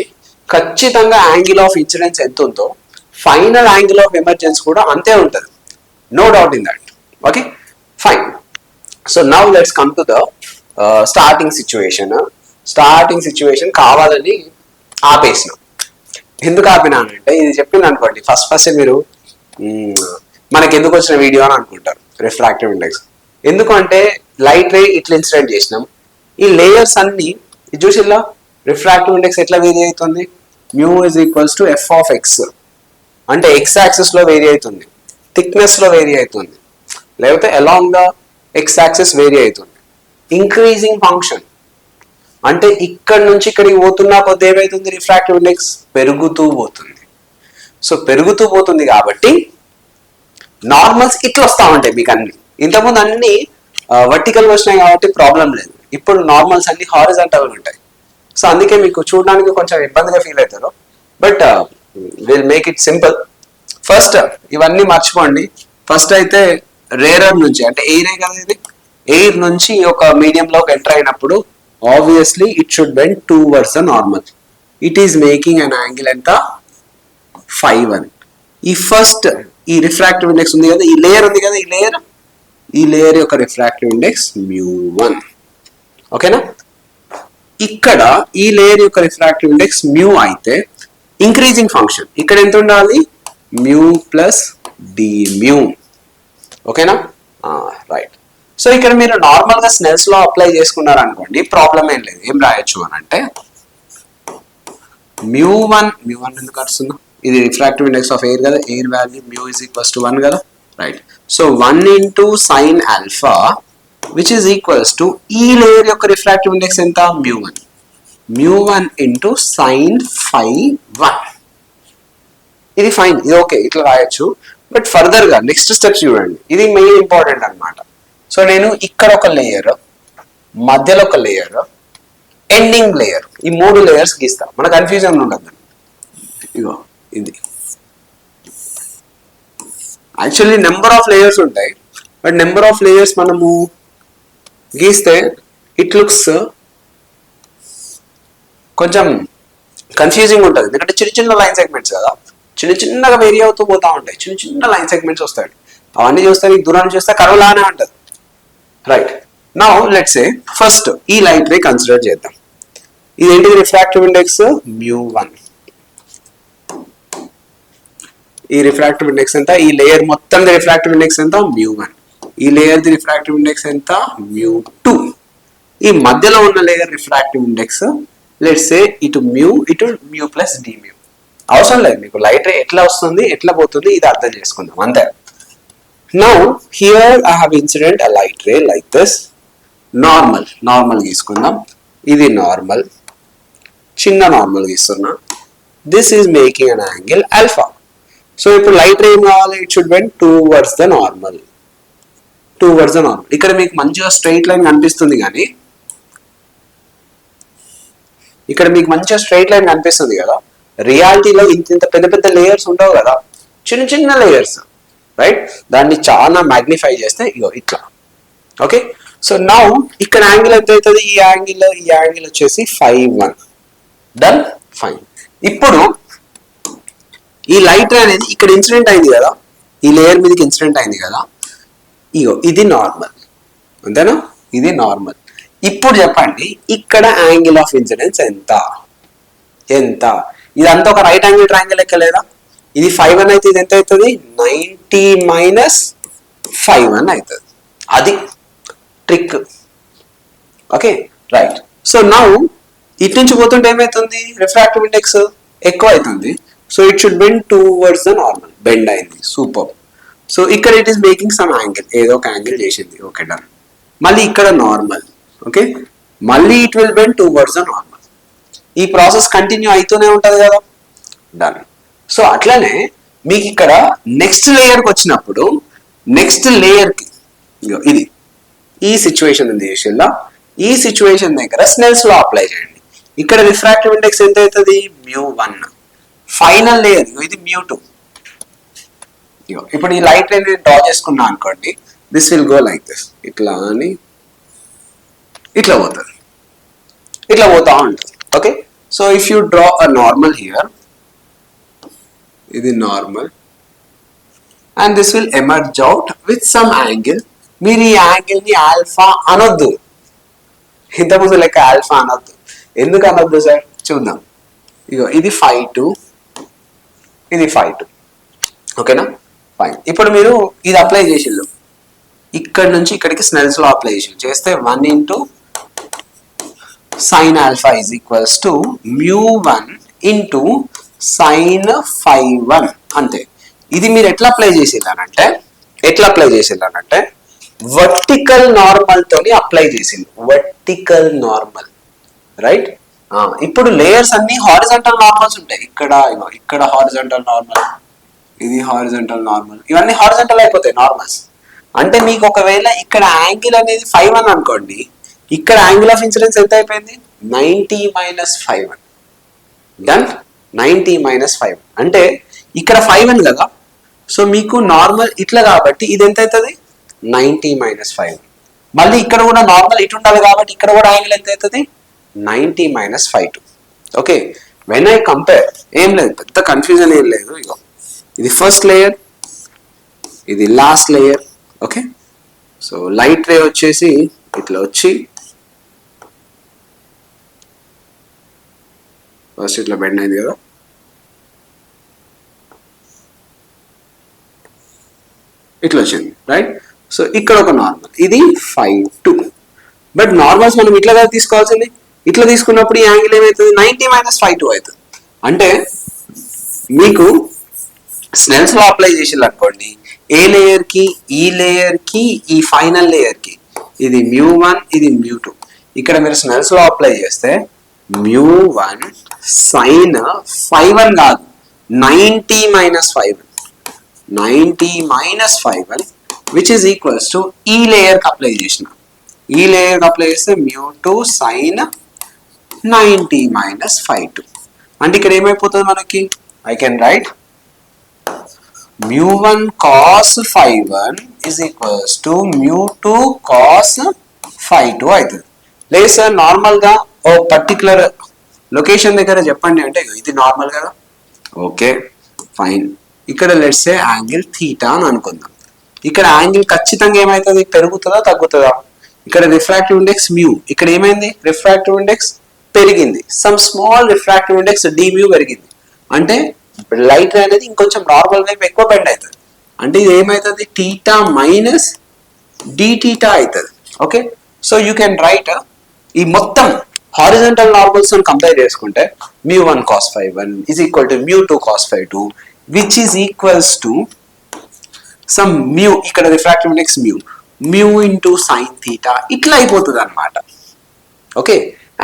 ఖచ్చితంగా యాంగిల్ ఆఫ్ ఇన్సిడెన్స్ ఎంత ఉందో ఫైనల్ యాంగిల్ ఆఫ్ ఎమర్జెన్స్ కూడా అంతే ఉంటుంది, no doubt in that, okay fine. So now let's come to the starting situation కావాలని ఆపేసిన. ఎందుకు ఆపినానంటే ఇది చెప్పింది అనుకోండి, ఫస్ట్ మీరు మనకి ఎందుకు వచ్చిన వీడియో అని అనుకుంటారు రిఫ్రాక్టివ్ ఇండెక్స్. ఎందుకంటే లైట్ రే ఇట్లా ఇన్సిడెంట్ చేసినాం, ఈ లేయర్స్ అన్ని చూసిల్లా రిఫ్రాక్టివ్ ఇండెక్స్ ఎట్లా వేరీ అవుతుంది? Mu is equals to F of X, అంటే ఎక్స్ యాక్సిస్ లో వేరీ అవుతుంది, థిక్నెస్ లో వేరీ అవుతుంది, లేకపోతే along the X axis vary అవుతుంది. ఇంక్రీజింగ్ ఫంక్షన్ అంటే ఇక్కడ నుంచి ఇక్కడికి పోతున్నా కొద్ది ఏమవుతుంది, రిఫ్రాక్టివ్ ఇండెక్స్ పెరుగుతూ పోతుంది. సో పెరుగుతూ పోతుంది కాబట్టి నార్మల్స్ ఇట్లా వస్తా ఉంటాయి మీకు అన్ని. ఇంతకుముందు అన్ని వర్టికల్ వచ్చినాయి కాబట్టి ప్రాబ్లం లేదు. ఇప్పుడు నార్మల్స్ అన్ని హారిజాంటల్ ఉంటాయి. సో అందుకే మీకు చూడడానికి కొంచెం ఇబ్బందిగా ఫీల్ అవుతారు. But will make it simple. First ఇవన్నీ మర్చిపోండి. ఫస్ట్ అయితే రేరర్ నుంచి అంటే ఎయిరే కదా ఇది, ఎయిర్ నుంచి ఒక మీడియంలోకి ఎంటర్ అయినప్పుడు obviously it should bend towards the normal. It is making an angle ఎంత, 5 ఈ ఫస్ట్ ఈ రిఫ్రాక్టివ్ ఇండెక్స్ ఉంది కదా, ఈ లేయర్ ఉంది కదా, ఈ లేయర్ యొక్క రిఫ్రాక్టివ్ ఇండెక్స్ μ1. ఓకేనా. ఇక్కడ ఈ లేయర్ యొక్క రిఫ్రాక్టివ్ ఇండెక్స్ మ్యూ అయితే ఇంక్రీజింగ్ ఫంక్షన్ ఇక్కడ ఎంత ఉండాలి, మ్యూ ప్లస్ డి మ్యూ. ఓకేనా, రైట్. సో ఇక్కడ మీరు నార్మల్ గా స్నెల్స్ లో అప్లై చేసుకున్నారు అనుకోండి, ప్రాబ్లం ఏం లేదు. ఏం రాయొచ్చు అని అంటే μ1 ఎందుకు వస్తుందో, ఇది రిఫ్రాక్టివ్ ఇండెక్స్ ఆఫ్ ఎయిర్ కదా, ఎయిర్ వాల్యూ μ = 1 కదా, right. So 1 × sin alpha which is equals to ఈ లేయర్ యొక్క రిఫ్రాక్టివ్ ఇండెక్స్ ఎంత, μ1 × sin φ1. ఇది ఫైన్, ఇది ఓకే, ఇట్లా రాయొచ్చు. బట్ ఫర్దర్ గా నెక్స్ట్ స్టెప్స్ చూడండి, ఇది మెయిన్ ఇంపార్టెంట్ అన్నమాట. సో నేను ఇక్కడ ఒక లేయర్, మధ్యలో ఒక లేయర్, ఎండింగ్ లేయర్, ఈ 3 లేయర్స్ గీస్తా. మన కన్ఫ్యూజన్ ఉండదు. ఇగో ఇది యాక్చువల్లీ నెంబర్ ఆఫ్ లేయర్స్ ఉంటాయి. బట్ నెంబర్ ఆఫ్ లేయర్స్ మనము గీస్తే ఇట్ లుక్స్ కొంచెం కన్ఫ్యూజింగ్ ఉంటుంది. ఎందుకంటే చిన్న చిన్న లైన్ సెగ్మెంట్స్ కదా, చిన్నగా వేరీ అవుతూ పోతా ఉంటాయి. చిన్న లైన్ సెగ్మెంట్స్ వస్తాయి. అవన్నీ చూస్తే మీకు దూరం చూస్తే కర్వ్ లానే ఉంటుంది, right. Now let's say first ఈ లైట్ రే కన్సిడర్ చేద్దాం. ఇదేంటి, రిఫ్రాక్టివ్ ఇండెక్స్ μ1. ఈ రిఫ్రాక్టివ్ ఇండెక్స్ ఎంత, ఈ లేయర్ మొత్తం రిఫ్రాక్టివ్ ఇండెక్స్ ఎంత, μ1. ఈ లేయర్ ది రిఫ్రాక్టివ్ ఇండెక్స్ ఎంత, μ2. ఈ మధ్యలో ఉన్న layer refractive index let's say ఇటు μ ప్లస్ డి మ్యూ. అవసరం లేదు మీకు లైట్ రే ఎట్లా వస్తుంది ఎట్లా పోతుంది ఇది అర్థం చేసుకుందాం అంతే. Now here I have incident a light ray like this. Normal తీసుకుందాం. ఇది నార్మల్, చిన్న నార్మల్ గీస్తున్నా. This is making an angle alpha. So ఇప్పుడు లైట్ రే ఏం కావాలి, it should bend towards the normal. ఇక్కడ మీకు మంచిగా స్ట్రైట్ లైన్ కనిపిస్తుంది, కానీ ఇక్కడ మీకు మంచిగా స్ట్రైట్ లైన్ కనిపిస్తుంది కదా, రియాలిటీలో ఇంత పెద్ద పెద్ద లేయర్స్ ఉండవు కదా, చిన్న లేయర్స్, రైట్. దాన్ని చాలా మ్యాగ్నిఫై చేస్తే ఇగో ఇట్లా. ఓకే, సో నౌ ఇక్కడ యాంగిల్ ఎంత అవుతుంది, ఈ యాంగిల్ వచ్చేసి 5:1. Done, fine. ఇప్పుడు ఈ లైట్ రే అనేది ఇక్కడ ఇన్సిడెంట్ అయింది కదా, ఈ లేయర్ మీదకి ఇన్సిడెంట్ అయింది కదా, ఇగో ఇది నార్మల్, అంతేనా, ఇది నార్మల్. ఇప్పుడు చెప్పండి ఇక్కడ యాంగిల్ ఆఫ్ ఇన్సిడెన్స్ ఎంత, ఇదంతా ఒక రైట్ యాంగిల్ ట్రయాంగిల్ లెక్క లేదా. ఇది 5:1 అయితే ఇది ఎంత అవుతుంది, 90 - 5:1 అవుతుంది. అది trick. Okay, right. So now ఇటు నుంచి పోతుంటే ఏమవుతుంది, రిఫ్రాక్టివ్ ఇండెక్స్ ఎక్కువ అవుతుంది. So it should bend towards the normal. Bend అయింది, సూపర్. సో ఇక్కడ it is making some angle, ఏదో ఒక యాంగిల్ చేసింది. Okay, done. మళ్ళీ ఇక్కడ నార్మల్. ఓకే, మళ్ళీ it will bend towards the normal. ఈ ప్రాసెస్ కంటిన్యూ అవుతూనే ఉంటుంది కదా, డన్. సో అట్లనే మీకు ఇక్కడ నెక్స్ట్ లేయర్కి వచ్చినప్పుడు నెక్స్ట్ లేయర్కి ఇది ఈ సిచ్యువేషన్ ఉంది చేసేలా, ఈ సిచ్యువేషన్ దగ్గర స్నెల్స్ లా అప్లై చేయండి. ఇక్కడ రిఫ్రాక్టివ్ ఇండెక్స్ ఎంత అవుతుంది, μ1. ఫైనల్ లేయర్ ఇది μ2. ఇప్పుడు ఈ లైట్ రే నేను డ్రా చేసుకున్నా అనుకోండి, this will go like this, ఇట్లా అని ఇట్లా పోతుంది, ఇట్లా పోతా ఉంటుంది. Okay, so if you draw a normal here, ఇది normal, and this will emerge out with some angle. మీరు ఈ యాంగిల్ ని ఆల్ఫా అనొద్దు, ఇంతకుముందు లెక్క ఆల్ఫా అనొద్దు. ఎందుకు అనొద్దు సార్, చూద్దాం. ఇగో ఇది 5:2, ఇది 5:2. ఓకేనా, ఫైన్. ఇప్పుడు మీరు ఇది అప్లై చేసిళ్ళు, ఇక్కడ నుంచి ఇక్కడికి స్నెల్స్ లా అప్లై చేస్తే 1 × sin alpha is equals to μ1 × sin φ1 అంతే. ఇది మీరు ఎట్లా అప్లై చేసిల్లానంటే వర్టికల్ నార్మల్ తోని అప్లై చేసింది, వర్టికల్ నార్మల్, రైట్. ఇప్పుడు లేయర్స్ అన్ని హారిజంటల్ నార్మల్స్ ఉంటాయి. ఇక్కడ హారిజంటల్ నార్మల్, ఇది హారిజంటల్ నార్మల్, ఇవన్నీ హారిజంటల్ అయిపోతాయి నార్మల్స్. అంటే మీకు ఒకవేళ ఇక్కడ యాంగిల్ అనేది 5 అనుకోండి, ఇక్కడ యాంగిల్ ఆఫ్ ఇన్సిడెన్స్ ఎంత అయిపోయింది, 90 - 5 డన్. 90 - 5 అంటే ఇక్కడ 5 కదా, సో మీకు నార్మల్ ఇట్లా కాబట్టి ఇది ఎంత అవుతుంది, 90 - 5. మళ్ళీ ఇక్కడ కూడా నార్మల్ ఇటు ఉండాలి కాబట్టి ఇక్కడ కూడా యాంగిల్ ఎంత అవుతుంది, 90 - 5. ఓకే, వెన్ ఐ కంపేర్ ఏం లేదు, పెద్ద కన్ఫ్యూజన్ ఏం లేదు. ఇగో ఇది ఫస్ట్ లేయర్, ఇది last layer. Okay, so light ray వచ్చేసి ఇట్లా వచ్చి ఫస్ట్ ఇట్లా బెండ్ అయింది కదా, ఇట్లా వచ్చింది, రైట్. సో ఇక్కడ ఒక నార్మల్, ఇది 5, 2. బట్ నార్మల్స్ మనం ఇట్లా కదా తీసుకోవాల్సింది, ఇట్లా తీసుకున్నప్పుడు ఈ యాంగిల్ ఏమవుతుంది, 90 - 5, 2 అవుతుంది. అంటే మీకు స్నెల్స్ లా అప్లై చేసి అనుకోండి, ఏ లేయర్ కి, ఈ లేయర్ కి, ఈ ఫైనల్ లేయర్ కి, ఇది μ1, ఇది μ2. ఇక్కడ మీరు స్నెల్స్ లా అప్లై చేస్తే μ1 sin 5 కాదు, 90 - 5, 90 - 5 విచ్ ఈస్ ఈక్వల్స్ టు ఈ లేయర్ కి అప్లై చేసిన, ఈ లేయర్ కి అప్లై చేస్తే μ2 sin 90 - 5, 2. అంటే ఇక్కడ ఏమైపోతుంది మనకి, I can right μ1 cos 5 is equals to μ2 cos 5 అవుతుంది. లేదు సార్ నార్మల్ గా ఓ పర్టికులర్ లొకేషన్ దగ్గర చెప్పండి అంటే ఇది నార్మల్ కదా, ఓకే ఫైన్. ఇక్కడ లెట్స్ సే యాంగిల్ థీటా అని అనుకుందాం. ఇక్కడ యాంగిల్ ఖచ్చితంగా ఏమవుతుంది, పెరుగుతుందా తగ్గుతుందా, ఇక్కడ రిఫ్రాక్టివ్ ఇండెక్స్ మ్యూ, ఇక్కడ ఏమైంది, రిఫ్రాక్టివ్ ఇండెక్స్ పెరిగింది, some small refractive index dμ పెరిగింది. అంటే లైట్ రే అనేది ఇంకొంచెం నార్మల్ వైపు ఎక్కువ బెండ్ అవుతుంది. అంటే ఇది ఏమవుతుంది, థీటా మైనస్ డి థీటా అవుతుంది. Okay, so you can write ఈ మొత్తం హారిజంటల్ నార్మల్స్ కంపేర్ చేసుకుంటే μ1 cos 5 is equal to μ2 cos 5 which is equals to some mu, ఇక్కడ refractive index mu into sin theta ఇట్లా అయిపోతుంది అన్నమాట. ఓకే,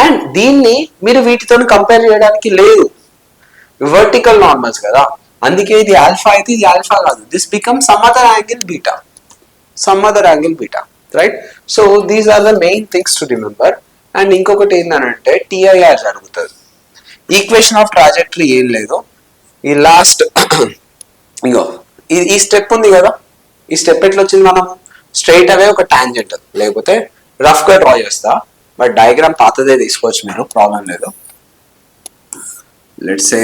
అండ్ దీన్ని మీరు వీటితో కంపేర్ చేయడానికి లేదు, వర్టికల్ నార్మల్స్ కదా, అందుకే ఇది ఆల్ఫా అయితే ఇది ఆల్ఫా కాదు, this become some other angle beta, right. So these are the main things to remember. And ఇంకొకటి ఏంటంటే టిఐఆర్ జరుగుతుంది, ఈక్వేషన్ ఆఫ్ ట్రాజెక్టరీ ఏం లేదు, ఈ లాస్ట్ ఇంకో ఈ స్టెప్ ఉంది కదా, ఈ స్టెప్ ఎట్లా వచ్చింది, మనం స్ట్రైట్ అవే ఒక టాంజెంట్ లేకపోతే రఫ్ గా డ్రా చేస్తా, బట్ డయాగ్రామ్ పాతదే తీసుకోవచ్చు మీరు, ప్రాబ్లం లేదు. లెట్స్ సే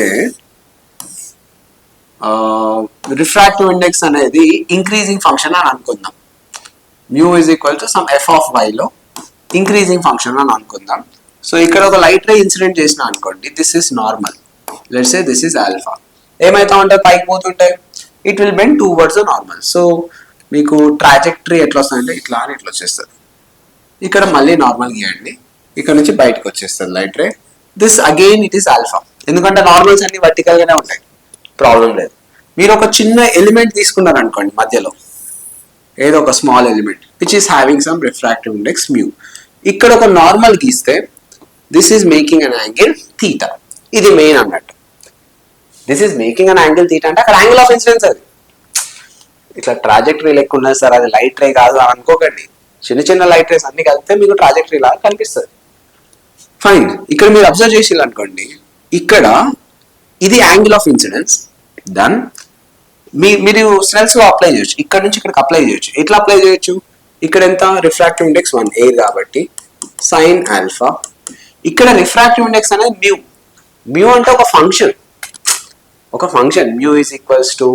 రిఫ్రాక్టివ్ ఇండెక్స్ అనేది ఇంక్రీజింగ్ ఫంక్షన్ అని అనుకుందాం, mu is equal to some f of y లో ఇంక్రీజింగ్ ఫంక్షన్ అని అనుకుందాం. సో ఇక్కడ ఒక లైట్ రే ఇన్సిడెంట్ చేసిన అనుకోండి, this is normal, let's say this is alpha. ఏమైతా ఉంటాయి, పైకి పోతుంటాయి, it will bend towards normal. So మీకు ట్రాజెక్టరీ ఎట్లా వస్తుందంటే ఇట్లా అని ఇట్లా వచ్చేస్తుంది, ఇక్కడ మళ్ళీ నార్మల్ గీయండి, ఇక్కడ నుంచి బయటకు వచ్చేస్తుంది light ray, this again it is alpha. ఎందుకంటే నార్మల్స్ అన్ని వర్టికల్ గానే ఉంటాయి, ప్రాబ్లం లేదు. మీరు ఒక చిన్న ఎలిమెంట్ తీసుకున్నారు అనుకోండి మధ్యలో, ఏదో ఒక small element which is having some refractive index mu, ఇక్కడ ఒక నార్మల్ గీస్తే this is making an angle theta, ఇది మెయిన్ అన్నట్టు, this is making an angle theta అంటే అక్కడ యాంగిల్ ఆఫ్ ఇన్సిడెన్స్ అది. ఇట్లా ట్రాజెక్టరీ లెక్క ఉన్నది సార్, అది లైట్ రే కాదు అని అనుకోకండి, చిన్న చిన్న లైట్ రేస్ అన్ని కలిపితే మీకు ట్రాజెక్టరీ లాగా కనిపిస్తుంది. ఫైన్, ఇక్కడ మీరు అబ్జర్వ్ చేసి అనుకోండి, ఇక్కడ ఇది యాంగిల్ ఆఫ్ ఇన్సిడెన్స్, దెన్ మీరు స్నెల్స్ లో అప్లై చేయొచ్చు, ఇక్కడ నుంచి ఇక్కడికి అప్లై చేయొచ్చు. ఎట్లా అప్లై చేయొచ్చు, ఇక్కడ ఎంత రిఫ్రాక్టివ్ ఇండెక్స్ 1 ఎయిర్ కాబట్టి సైన్ ఆల్ఫా, ఇక్కడ రిఫ్రాక్టివ్ ఇండెక్స్ అనేది మ్యూ అంటే ఒక function mu is equals to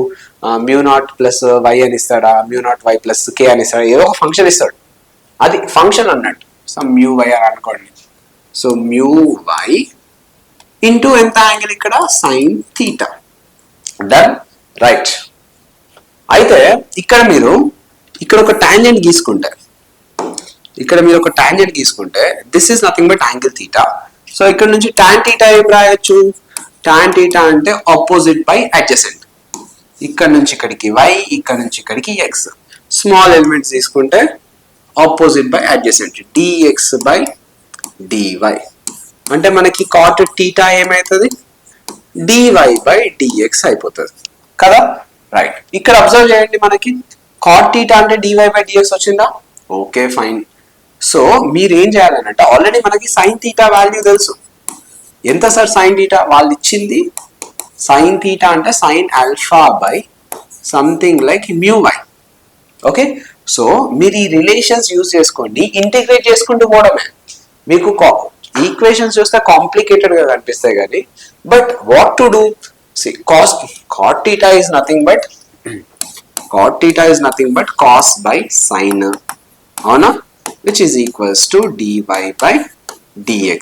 μ0 plus y అని ఇస్తాడా, μ0 y ప్లస్ కే అని ఇస్తాడా, ఏదో ఒక ఫంక్షన్ ఇస్తాడు, అది ఫంక్షన్ అన్నట్టు. సో మ్యూ వై అని అనుకోండి, సో మ్యూ వై ఇంటూ ఎంత యాంగిల్ ఇక్కడ సైన్ థీటా, డన్, రైట్. అయితే ఇక్కడ ఒక టాంజెంట్ గీసుకుంటే, this is nothing but angle theta. So ఇక్కడ నుంచి టాన్ థీటా ఏం రాయొచ్చు, టాన్ థీటా అంటే ఆపోజిట్ బై అడ్జసెంట్, ఇక్కడ నుంచి ఇక్కడికి y, ఇక్కడ నుంచి ఇక్కడికి x. స్మాల్ ఎలిమెంట్స్ తీసుకుంటే opposite by adjacent dx by dy. అంటే మనకి cot θ ఏమవుతుంది dy బై dx అయిపోతుంది కదా. రైట్, ఇక్కడ అబ్జర్వ్ చేయండి, మనకి cot θ అంటే dy బై dx వచ్చిందా? Okay fine. సో మీరు ఏం చేయాలనంటే ఆల్రెడీ మనకి sin θ వాల్యూ తెలుసు. ఎంత సార్ sin θ? వాళ్ళు ఇచ్చింది sin θ అంటే sin alpha by something like μy. Okay, so మీరు ఈ రిలేషన్స్ యూజ్ చేసుకోండి, ఇంటిగ్రేట్ చేసుకుంటూ పోవడమే. మీకు ఈక్వేషన్స్ చూస్తే కాంప్లికేటెడ్ గా కనిపిస్తాయి కానీ but what to do, cot θ is nothing but cos by sin, అవునా, which is equals to dy by dx.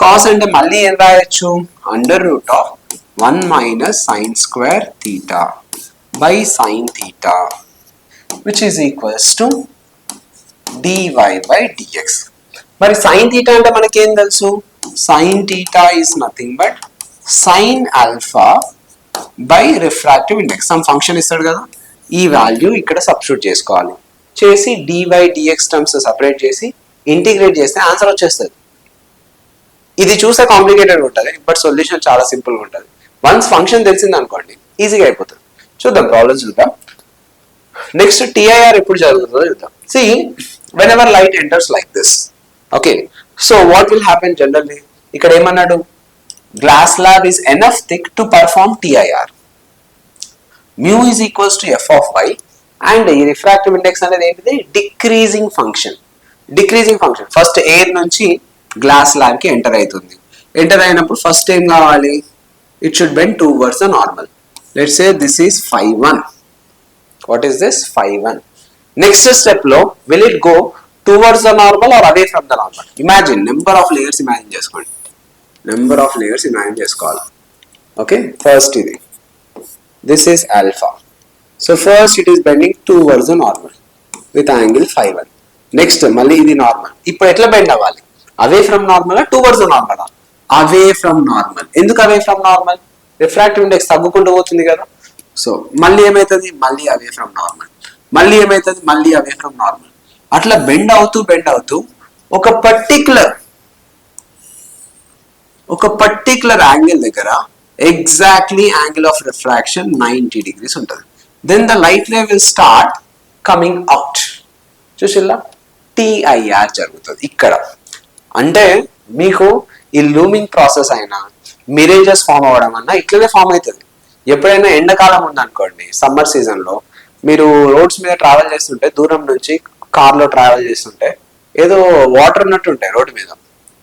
cos అంటే మళ్ళీ ఏం రాయొచ్చు, under root of 1 minus sin square theta by sin theta, which is equals to dy by dx. మరి sin theta అంటే మనకి ఏం తెలుసు, sin theta is nothing but sin alpha by refractive index. Sum function ఇస్తాడు కదా, ఈ value ఇక్కడ substitute చేసుకోవాలి, చేసి dy dx టర్మ్స్ సపరేట్ చేసి ఇంటిగ్రేట్ చేస్తే ఆన్సర్ వచ్చేస్తుంది. ఇది చూస్తే కాంప్లికేటెడ్ ఉంటుంది బట్ సొల్యూషన్ చాలా సింపుల్ గా ఉంటుంది. వన్స్ ఫంక్షన్ తెలిసింది అనుకోండి ఈజీగా అయిపోతుంది. చూద్దాం ప్రాబ్లమ్ చూద్దాం. నెక్స్ట్ TIR ఎప్పుడు జరుగుతుందో చూద్దాం. See when ever lied enters like this, okay, so what will happen generally, ఇక్కడ ఏమన్నాడు, glass slab is enough thick to perform TIR, mu is equals to f of y, and ఈ refractive index అనేది ఏంటిది, decreasing function. First air నుంచి glass slab కి enter అవుతుంది. Enter అయినప్పుడు first ఏం కావాలి, it should bend towards the normal. Let's say this is phi1. What is this, phi1. Next step లో will it go towards the normal or away from the normal? Imagine number of layers imagine చేసుకోవాలి. Okay, first ఇది, this is alpha. So first it is bending towards the normal with angle phi1. Next మళ్ళీ ఇది normal. ఇప్పుడు ఎట్లా bend అవ్వాలి, away from normal towards the normal? Away from normal. ఎందుకు away from normal, refractive index తగ్గుకుంటూ పోతుంది కదా. So మళ్ళీ ఏమవుతుంది, మళ్ళీ అవే ఫ్రమ్ నార్మల్, మళ్ళీ ఏమవుతుంది, మళ్ళీ అవే ఫ్రమ్ నార్మల్. అట్లా బెండ్ అవుతూ ఒక పర్టికులర్ యాంగిల్ దగ్గర exactly angle of refraction 90 degrees ఉంటుంది. Then the light ray will start coming out. చూసిల్లా, TIR జరుగుతుంది ఇక్కడ. అంటే మీకు ఈ లూమింగ్ ప్రాసెస్ అయినా మిరేజెస్ ఫామ్ అవ్వడం అన్నా ఇట్లనే ఫామ్ అవుతుంది. ఎప్పుడైనా ఎండాకాలం ఉందనుకోండి, సమ్మర్ సీజన్ లో మీరు రోడ్స్ మీద ట్రావెల్ చేస్తుంటే, దూరం నుంచి కార్ లో ట్రావెల్ చేస్తుంటే ఏదో వాటర్ ఉన్నట్టు ఉంటాయి రోడ్డు మీద,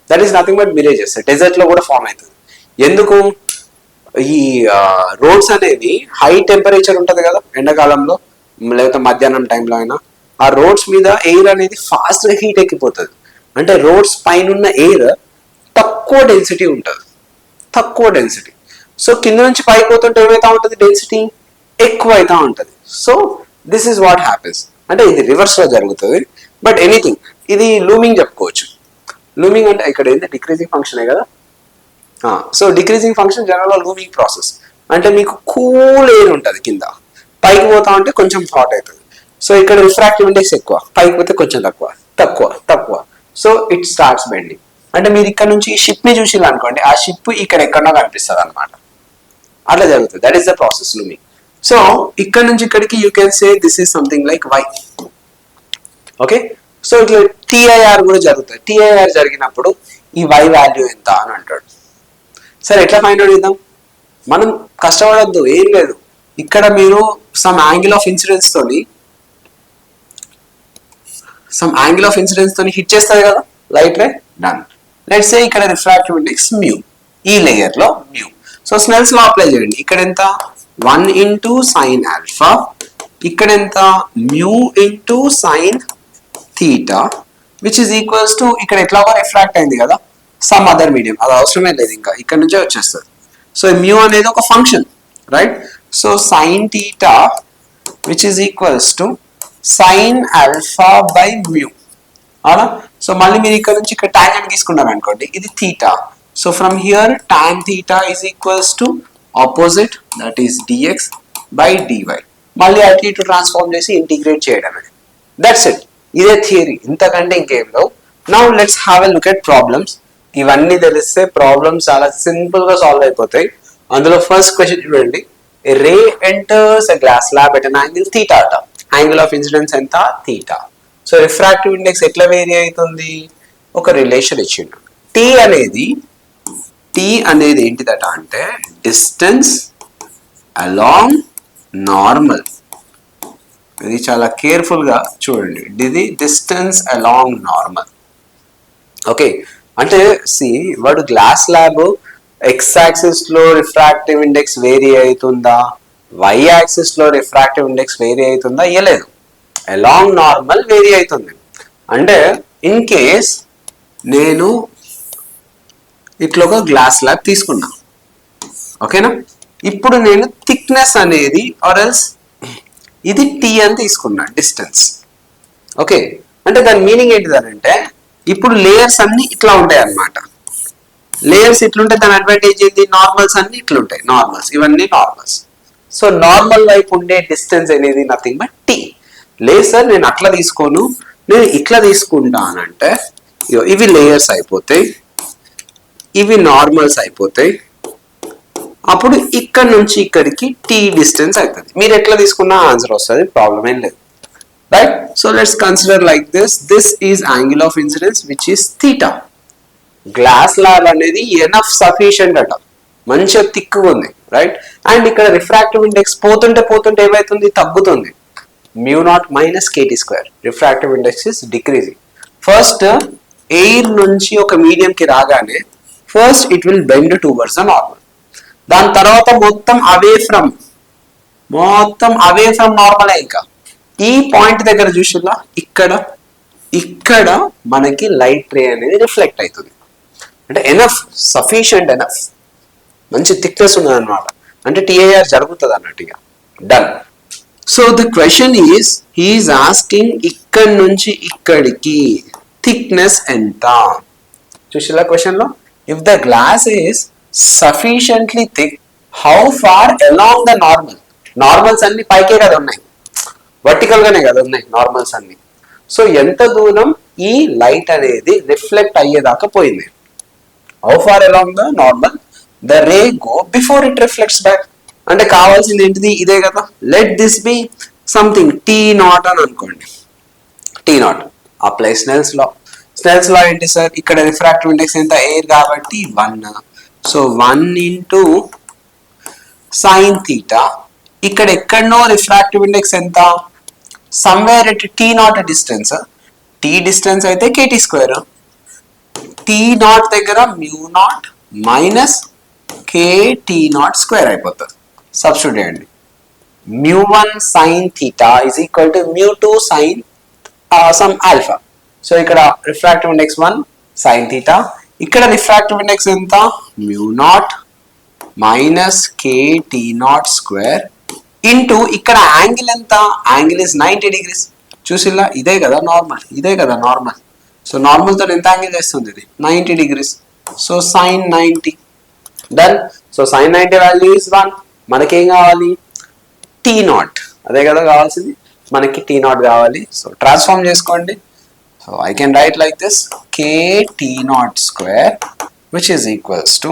that is nothing but mirages. Desert లో కూడా ఫామ్ అవుతుంది. ఎందుకు, ఈ రోడ్స్ అనేవి హై టెంపరేచర్ ఉంటది కదా ఎండాకాలంలో, లేకపోతే మధ్యాహ్నం టైంలో అయినా, ఆ రోడ్స్ మీద ఎయిర్ అనేది ఫాస్ట్ గా హీట్ ఎక్కిపోతుంది. అంటే రోడ్స్ పైన ఉన్న ఎయిర్ తక్కువ డెన్సిటీ ఉంటుంది. సో కింద నుంచి పైకి పోతుంటే ఏమైతా ఉంటుంది, డెన్సిటీ ఎక్కువ అవుతా ఉంటుంది. So this is what happens. అంటే ఇది రివర్స్ లో జరుగుతుంది. బట్ ఎనీథింగ్, ఇది లూమింగ్ చెప్పుకోవచ్చు. లూమింగ్ అంటే ఇక్కడ ఏంటి, డిక్రీజింగ్ ఫంక్షనే కదా. So decreasing function general looming process. అంటే మీకు కూల్ ఎయిర్ ఉంటుంది కింద, పైకి పోతా ఉంటే కొంచెం హాట్ అవుతుంది. సో ఇక్కడ రిఫ్రాక్టివ్ ఇండెక్స్ ఎక్కువ, పైకి పోతే కొంచెం తక్కువ. So it starts bending. అంటే మీరు ఇక్కడ నుంచి షిప్ ని చూసిల్లు అనుకోండి, ఆ షిప్ ఇక్కడ ఎక్కడో కనిపిస్తుంది అనమాట. అట్లా జరుగుతుంది. That is the process looming. So ఇక్కడ నుంచి ఇక్కడికి you can say this is something like y. Okay, so ఇట్లా TIR కూడా జరుగుతుంది. TIR జరిగినప్పుడు ఈ y వాల్యూ ఎంత అని అంటాడు. సరే, ఎట్లా ఫైండ్ అవుట్ చేద్దాం, మనం కష్టపడద్దు, ఏం లేదు. ఇక్కడ మీరు సమ్ యాంగిల్ ఆఫ్ ఇన్సిడెన్స్ తోని హిట్ చేస్తుంది కదా light ray, done. Let's say ఇక్కడ రిఫ్రాక్టివ్ ఇండెక్స్ mu, ఈ లేయర్ లో mu. So Snell's law apply చేయండి. ఇక్కడ ఎంత, 1 into sin alpha, ఇక్కడ ఎంత, mu into sin theta, which is equals to, ఇక్కడ ఎట్లాగో రిఫ్రాక్ట్ అయింది కదా సమ్ అదర్ మీడియం, అది అవసరమే లేదు, ఇంకా ఇక్కడ నుంచే వచ్చేస్తుంది. సో mu అనేది ఒక function, right. So sin theta which is equals to sin alpha by mu, అవునా. సో మళ్ళీ మీరు ఇక్కడ నుంచి ఇక్కడ టాంజెంట్ తీసుకున్నారు అనుకోండి, ఇది theta. So from here tan theta is equals to opposite, that is dx by dy. మళ్ళీ అటు ఇటు ట్రాన్స్ఫార్మ్ చేసి ఇంటిగ్రేట్ చేయడమే, దట్స్ ఇట్. ఇదే థియరీ, ఇంతకంటే ఇంకేం లేవు. Now let's have a look at problems. ఇవన్నీ తెలిస్తే ప్రాబ్లమ్స్ చాలా సింపుల్ గా సాల్వ్ అయిపోతాయి. అందులో ఫస్ట్ క్వశ్చన్ చూడండి. A ray enters a glass slab at an angle theta. Angle of incidence ఎంత? theta. సో రిఫ్రాక్టివ్ ఇండెక్స్ ఎట్లా వేరీ అవుతుంది? ఒక రిలేషన్ ఇచ్చిండు. T అనేది ఏంటిదట అంటే డిస్టెన్స్ అలాంగ్ నార్మల్. ఇది చాలా కేర్ఫుల్ గా చూడండి. ఇది డిస్టెన్స్ అలాంగ్ నార్మల్. ఓకే, అంటే వాడు గ్లాస్ ల్యాబ్ ఎక్స్ యాక్సిస్ లో రిఫ్రాక్టివ్ ఇండెక్స్ వేరీ అవుతుందా, వై యాక్సిస్ లో రిఫ్రాక్టివ్ ఇండెక్స్ వేరీ అవుతుందా? ఇయ్యలేదు. అలాంగ్ నార్మల్ వేరీ అవుతుంది. అంటే ఇన్ కేస్ నేను ఇట్లా ఒక గ్లాస్ ల్యాబ్ తీసుకున్నా, ఓకేనా? ఇప్పుడు నేను థిక్నెస్ అనేది ఆర్ ఎల్స్ ఇది టీ అని తీసుకున్నా డిస్టెన్స్. ఓకే, అంటే దాని మీనింగ్ ఏంటిదనంటే ఇప్పుడు లేయర్స్ అన్ని ఇట్లా ఉంటాయి అన్నమాట. లేయర్స్ ఇట్లుంటే దాని అడ్వాంటేజ్ ఏంటి? నార్మల్స్ అన్ని ఇట్లుంటాయి. నార్మల్స్ ఇవన్నీ నార్మల్స్. సో నార్మల్ వైపు ఉండే డిస్టెన్స్ అనేది నథింగ్ బట్ టీ. లేదు సార్ నేను అట్లా తీసుకోను, నేను ఇట్లా తీసుకుంటానంటే ఇవి లేయర్స్ అయిపోతాయి, ఇవి నార్మల్స్ అయిపోతాయి. అప్పుడు ఇక్కడ నుంచి ఇక్కడికి టీ డిస్టెన్స్ అవుతుంది. మీరు ఎట్లా తీసుకున్నా ఆన్సర్ వస్తుంది, ప్రాబ్లం ఏం లేదు. Right? So let's consider like this is angle of incidence which is theta. Glass lab అనేది ఎనఫ్ సఫిషియంట్ అట, మంచిగా థిక్గా ఉంది. రైట్? అండ్ ఇక్కడ రిఫ్రాక్టివ్ ఇండెక్స్ పోతుంటే ఏమవుతుంది? తగ్గుతుంది. μ0 minus KT square. Refractive index is decreasing. First air నుంచి ఒక మీడియం కి రాగానే first it will bend towards the normal. దాని తర్వాత మొత్తం అవే ఫ్రమ్ నార్మల్. ఇంకా ఈ పాయింట్ దగ్గర చూసినా ఇక్కడ మనకి లైట్ రే అనేది రిఫ్లెక్ట్ అవుతుంది. అంటే ఎనఫ్, సఫిషియంట్ ఎనఫ్, మంచి థిక్నెస్ ఉన్నది అనమాట. అంటే TIR జరుగుతుంది అన్నట్టుగా. Done. So the question is he is asking ఇక్కడి నుంచి ఇక్కడికి థిక్నెస్ ఎంత చూసిలా క్వశ్చన్ లో. If the glass is sufficiently thick, how far along the normal? Normals అన్ని పైకే కదా ఉన్నాయి, వర్టికల్ గానే కదా ఉన్నాయి నార్మల్స్ అన్ని. సో ఎంత దూరం ఈ లైట్ అనేది రిఫ్లెక్ట్ అయ్యేదాకా పోయింది? How far along the normal the ray go before it reflects back? అంటే కావాల్సింది ఏంటిది? ఇదే కదా. Let this be something T0 అని అనుకోండి. T0 అప్లై స్నెల్స్ లా. స్నెల్స్ లా ఏంటి సార్? ఇక్కడ రిఫ్రాక్టివ్ ఇండెక్స్ ఎంత? ఎయిర్ కాబట్టి 1. So 1 into sine theta. ఇక్కడ ఎక్కడనో రిఫ్రాక్టివ్ ఇండెక్స్ ఎంత? Somewhere at T0 distance. T distance అయితే KT స్క్వేర్. T0 దగ్గర μ0 మైనస్ KT0 స్క్వేర్ అయిపోతుంది. సబ్స్టిట్యూట్ చేయండి. μ1 sin theta is equal to μ2 sin some alpha. So ఇక్కడ రిఫ్రాక్టివ్ ఇండెక్స్ 1 sin theta. ఇక్కడ refractive index ఎంత? μ0 మైనస్ KT0 స్క్వేర్ ఇంటూ ఇక్కడ angle ఎంత? Angle is 90 degrees. చూసిల్లా? ఇదే కదా నార్మల్. సో నార్మల్ తో ఎంత యాంగిల్ చేస్తుంది? ఇది 90 degrees. So sin 90. Done. So sin 90 value is 1. మనకేం కావాలి? T0. అదే కదా కావాల్సింది మనకి. T0 కావాలి. సో ట్రాన్స్ఫార్మ్ చేసుకోండి. So I can write like this KT0 square which is equals to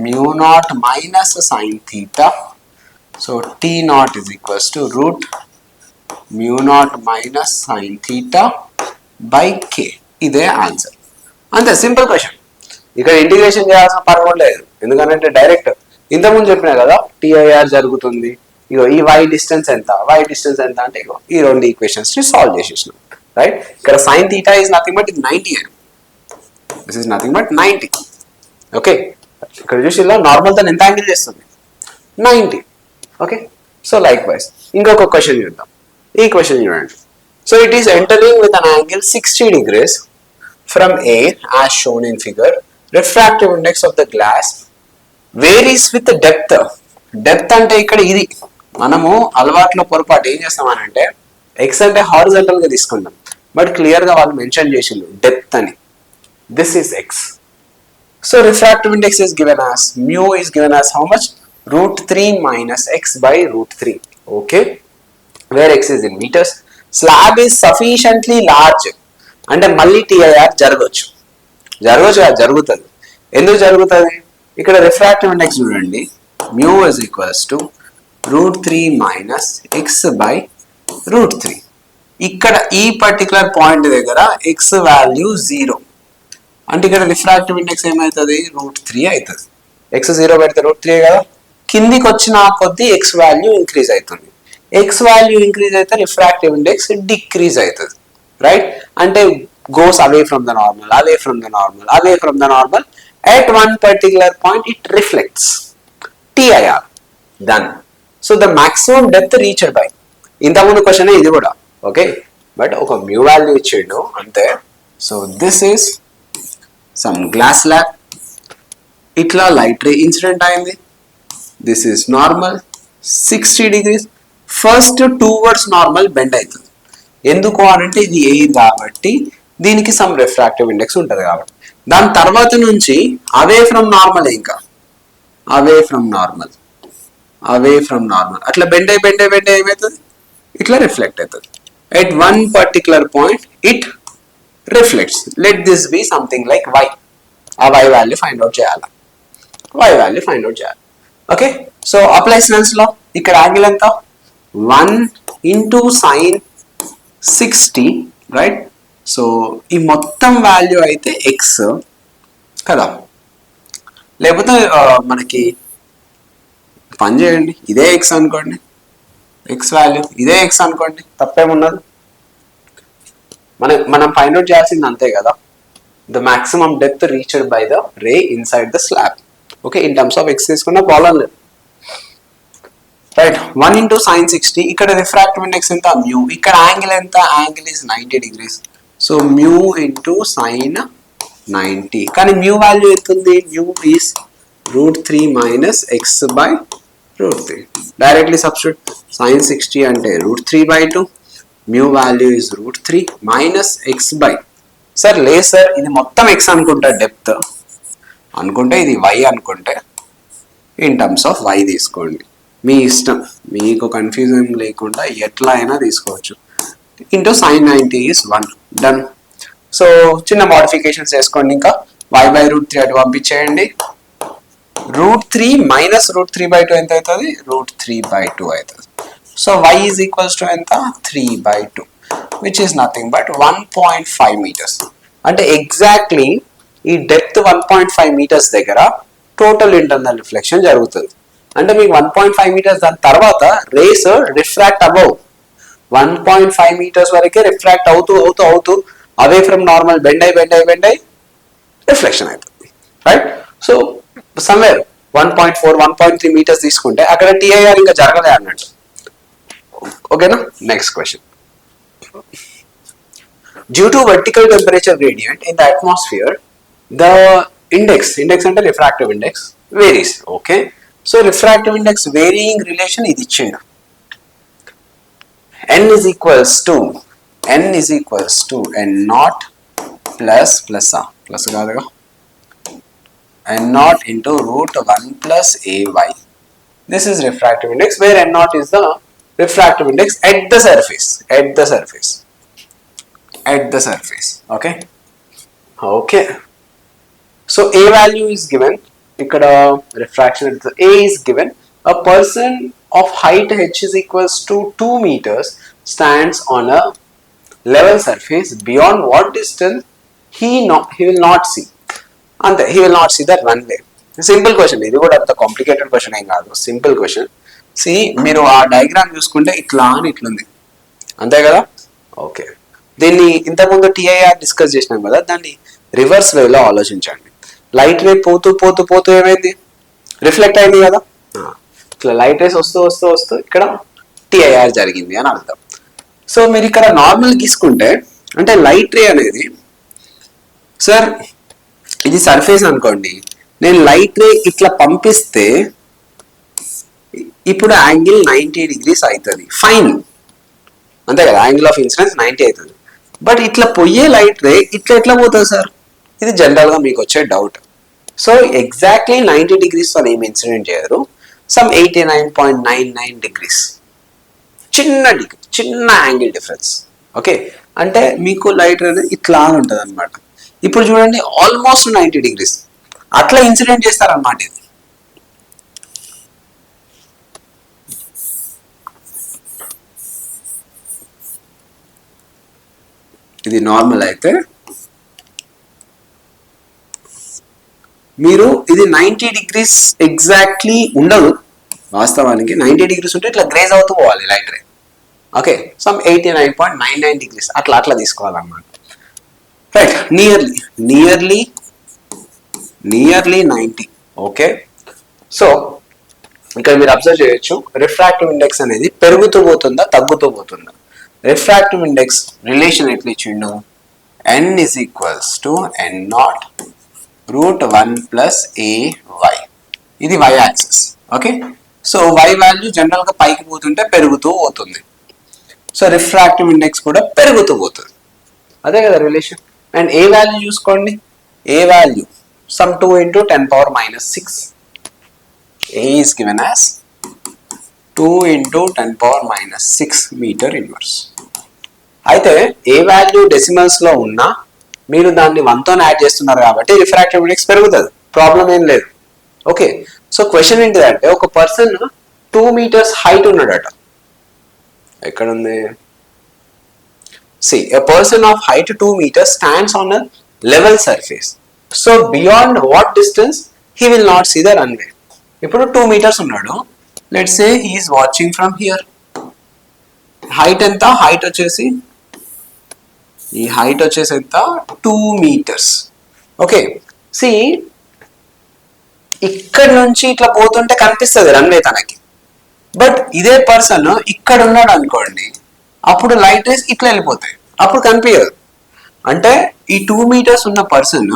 μ0 minus sin theta. సో T0 is equals to root μ0 minus sin theta by K. ఇదే ఆన్సర్. అంతే, సింపుల్ క్వశ్చన్. ఇక్కడ integration చేయాల్సిన పని కూడా లేదు, ఎందుకంటే డైరెక్ట్ ఇంతకుముందు చెప్పినా కదా TIR జరుగుతుంది. ఇగో ఈ y డిస్టెన్స్ ఎంత అంటే ఇగో ఈ రెండు ఈక్వేషన్స్ ని సాల్వ్ చేసేసినాం. రైట్? ఇక్కడ sin theta is nothing but 90 అని. This is nothing but 90. Okay, ఇక్కడ చూసి ఇలా నార్మల్ తో ఎంత యాంగిల్ చేస్తుంది? 90. ఓకే, సో లైక్ వైజ్ ఇంకొక క్వశ్చన్ చూద్దాం. ఈ క్వశ్చన్ చూడండి. So it is entering with an angle 60 degrees from air as shown in figure. Refractive index of the glass varies with depth. Depth అంటే ఇక్కడ ఇది మనము అలవాట్లో పొరపాటు ఏం చేస్తామనంటే ఎక్స్ అంటే హారిజాంటల్ గా తీసుకుంటాం, బట్ క్లియర్ గా వాళ్ళు మెన్షన్ చేసిండు డెప్త్ అని. This is X. So refractive index is given as mu is given as how much? √3 minus x by √3. Okay, where x is in meters. Slab is sufficiently large అంటే మళ్ళీ TIR జరగచ్చు జరుగుతుంది. ఎందుకు జరుగుతుంది? ఇక్కడ refractive index చూడండి, mu is equals to √3 minus X by √3. ఇక్కడ ఈ పర్టికులర్ పాయింట్ దగ్గర ఎక్స్ వాల్యూ 0 అంటే ఇక్కడ రిఫ్రాక్టివ్ ఇండెక్స్ ఏమవుతుంది? √3 అవుతుంది. ఎక్స్ 0 పెడితే √3 కదా, కిందికి వచ్చిన కొద్దీ ఎక్స్ వాల్యూ ఇంక్రీజ్ అవుతుంది. ఎక్స్ వాల్యూ ఇంక్రీజ్ అయితే రిఫ్రాక్టివ్ ఇండెక్స్ డిక్రీజ్ అవుతుంది, రైట్? అంటే goes away from the normal, away from the normal, away from the normal. At one particular point, it reflects. TIR. Done. So the maximum depth reached by. ఇంతకుముందు question ఇది కూడా okay, but ఒక mu value ఇచ్చిండు అంతే. So this is some glass lab, ఇట్లా light ray incident అయింది. This is normal 60 degrees. First towards normal bend అవుతుంది. ఎందుకు అంటే ఇది ఎయిర్ కాబట్టి దీనికి సమ్ రిఫ్రాక్టివ్ ఇండెక్స్ ఉంటుంది కాబట్టి. దాని తర్వాత నుంచి అవే ఫ్రమ్ నార్మల్, ఇంకా అవే ఫ్రమ్ నార్మల్ అట్లా బెండ్ ఏమవుతుంది? ఇట్లా రిఫ్లెక్ట్ అవుతుంది. At one particular point it reflects. Let this be something like Y. ఆ వై వాల్యూ ఫైండ్ అవుట్ చేయాలి. Okay, so apply Snell's law. ఇక్కడ యాంగిల్ ఎంత? 1 into sin 60, రైట్? సో ఈ మొత్తం వాల్యూ అయితే ఎక్స్ కదా, లేకపోతే మనకి పని చేయండి, ఇదే ఎక్స్ అనుకోండి, ఎక్స్ వాల్యూ ఇదే ఎక్స్ అనుకోండి, తప్పేమున్నది? మనం ఫైండ్ అవుట్ చేయాల్సింది అంతే కదా, the maximum depth reached by the ray inside the slab. Okay, in terms of X తీసుకున్న ప్రాబ్లం లేదు, రైట్? 1 into sin 60. ఇక్కడ రిఫ్రాక్టివ్ ఇండెక్స్ ఎంత? మ్యూ. ఇక్కడ యాంగిల్ ఎంత? Angle is 90 degrees. So mu into sine 90. కానీ మ్యూ వాల్యూ ఎంత ఉంది? Mu is √3 minus X by √3. Directly substitute. Sine 60 అంటే √3/2. Mu value is √3 minus X by. Sir లేదు sir, ఇది మొత్తం ఎక్స్ అనుకుంటా, డెప్త్ అనుకుంటే ఇది వై అనుకుంటే ఇన్ టర్మ్స్ ఆఫ్ వై తీసుకోండి, మీ ఇష్టం, మీకు కన్ఫ్యూజన్ లేకుండా ఎట్లా అయినా తీసుకోవచ్చు. Into sine 90 is 1. Done. So చిన్న మోడిఫికేషన్స్ వేసుకోండి. ఇంకా y/√3 అటు పంపించేయండి. √3 మైనస్ √3/2 ఎంత అవుతుంది? √3/2 అవుతుంది. So y is equals to ఎంత? 3/2, which is nothing but 1.5 meters. అంటే ఎగ్జాక్ట్లీ ఈ డెప్త్ 1.5 meters దగ్గర టోటల్ ఇంటర్నల్ రిఫ్లెక్షన్ జరుగుతుంది. అంటే మీకు 1.5 meters దాని తర్వాత రేస్ రిఫ్రాక్ట్ అవ్వవు. 1.5 meters వరకే రిఫ్రాక్ట్ అవుతూ అవే ఫ్రమ్ నార్మల్ బెండ్ అయి రిఫ్లెక్షన్ అవుతుంది, రైట్? సో సమ్వేర్ 1.4 1.3 meters తీసుకుంటే అక్కడ టీఐఆర్ ఇంకా జరగలే అన్నట్టు. ఓకేనా? Next question. Due to vertical temperature gradient in the atmosphere the index అంటే refractive index varies. Okay, so refractive index varying relation ఇది ఇచ్చిండు. n is equals to n naught plus కాదుగా n naught into √1 plus ay. This is refractive index where n naught is the refractive index at the surface. Okay, so a value is given. ఇక్కడ refraction a is given. A person of height h is equals to 2 meters stands on a level surface. Beyond what distance he will not see. And he will not see the runway. Simple question. ఇది కూడా అంత complicated question ఏం కాదు, simple question. C మీరు ఆ diagram చూసుకుంటే ఇట్లా అని ఇట్లుంది, అంతే కదా? ఓకే, దీన్ని ఇంతకుముందు టీఐఆర్ డిస్కస్ చేసినాం కదా, దాన్ని రివర్స్ వేలో ఆలోచించండి. లైట్ రే పోతూ ఏమైంది? రిఫ్లెక్ట్ అయింది కదా. ఇట్లా లైట్ రేస్ వస్తూ ఇక్కడ టీఐఆర్ జరిగింది అని అర్థం. సో మీరు ఇక్కడ నార్మల్ గీసుకుంటే అంటే లైట్ రే అనేది, సార్ ఇది సర్ఫేస్ అనుకోండి, నేను లైట్ రే ఇట్లా పంపిస్తే ఇప్పుడు యాంగిల్ 90 degrees అవుతుంది, ఫైన్, అంతే కదా? యాంగిల్ ఆఫ్ ఇన్సిడెన్స్ 90 అవుతుంది. బట్ ఇట్లా పోయే లైట్ రే ఎట్లా పోతుంది సార్? ఇది జనరల్ గా మీకు వచ్చే డౌట్. సో ఎగ్జాక్ట్లీ 90 degrees తో ఏమి ఇన్సిడెంట్ చేయరు, సమ్ 89.99 degrees, చిన్న యాంగిల్ డిఫరెన్స్. ఓకే, అంటే మీకు లైట్ రే అనేది ఇట్లా ఉంటుంది అనమాట. ఇప్పుడు చూడండి ఆల్మోస్ట్ 90 degrees అట్లా ఇన్సిడెంట్ చేస్తారన్నమాట. ఇది నార్మల్ అయితే మీరు ఇది 90 degrees ఎగ్జాక్ట్లీ ఉండదు వాస్తవానికి. 90 degrees ఉంటే ఇట్లా గ్రేజ్ అవుతూ పోవాలి light ray. Okay, some 89.99 degrees అట్లా తీసుకోవాలన్నమాట. Right, nearly 90. ఓకే, సో ఇక్కడ మీరు అబ్జర్వ్ చేయొచ్చు రిఫ్రాక్టివ్ ఇండెక్స్ అనేది పెరుగుతూ పోతుందా తగ్గుతూ పోతుందా. రిఫ్రాక్టివ్ ఇండెక్స్ రిలేషన్ ఎట్లా ఇచ్చిండు, n is equals to n0 root 1 plus ay. ఇది y axis. Okay, so y value general గా పైకి పోతుంటే పెరుగుతూ పోతుంది. సో రిఫ్రాక్టివ్ ఇండెక్స్ కూడా పెరుగుతూ పోతుంది, అదే కదా రిలేషన్. అండ్ ఏ వాల్యూ చూసుకోండి, ఏ value some 2 into 10⁻⁻6. a is given as 2 into 10⁻⁻6 metre inverse. అయితే ఏ వాల్యూ డెసిమల్స్ లో ఉన్నా మీరు దాన్ని 1తో యాడ్ చేస్తున్నారు కాబట్టి రిఫ్రాక్టివ్ ఇండెక్స్ పెరుగుతుంది, ప్రాబ్లం ఏం లేదు. ఓకే, సో క్వశ్చన్ ఏంటిదంటే ఒక పర్సన్ 2 meters హైట్ ఉన్నాడట. ఎక్కడ ఉంది, see a person of height 2 meters stands on a level surface, so beyond what distance he will not see the runway. ఇప్పుడు 2 meters ఉన్నాడు, let's say he is watching from here. Height ఎంత, height వచ్చేసి ఈ height వచ్చేసి ఎంత 2 meters. Okay, C ఇక్కడ నుంచి ఇట్లా పోతుంటే కనిపిస్తుంది రన్వే తనకి. బట్ ఇదే పర్సన్ ఇక్కడ ఉన్నాడు అనుకోండి, అప్పుడు లైట్ రేస్ ఇట్లా వెళ్ళిపోతాయి, అప్పుడు కనిపించదు. అంటే ఈ 2 meters ఉన్న person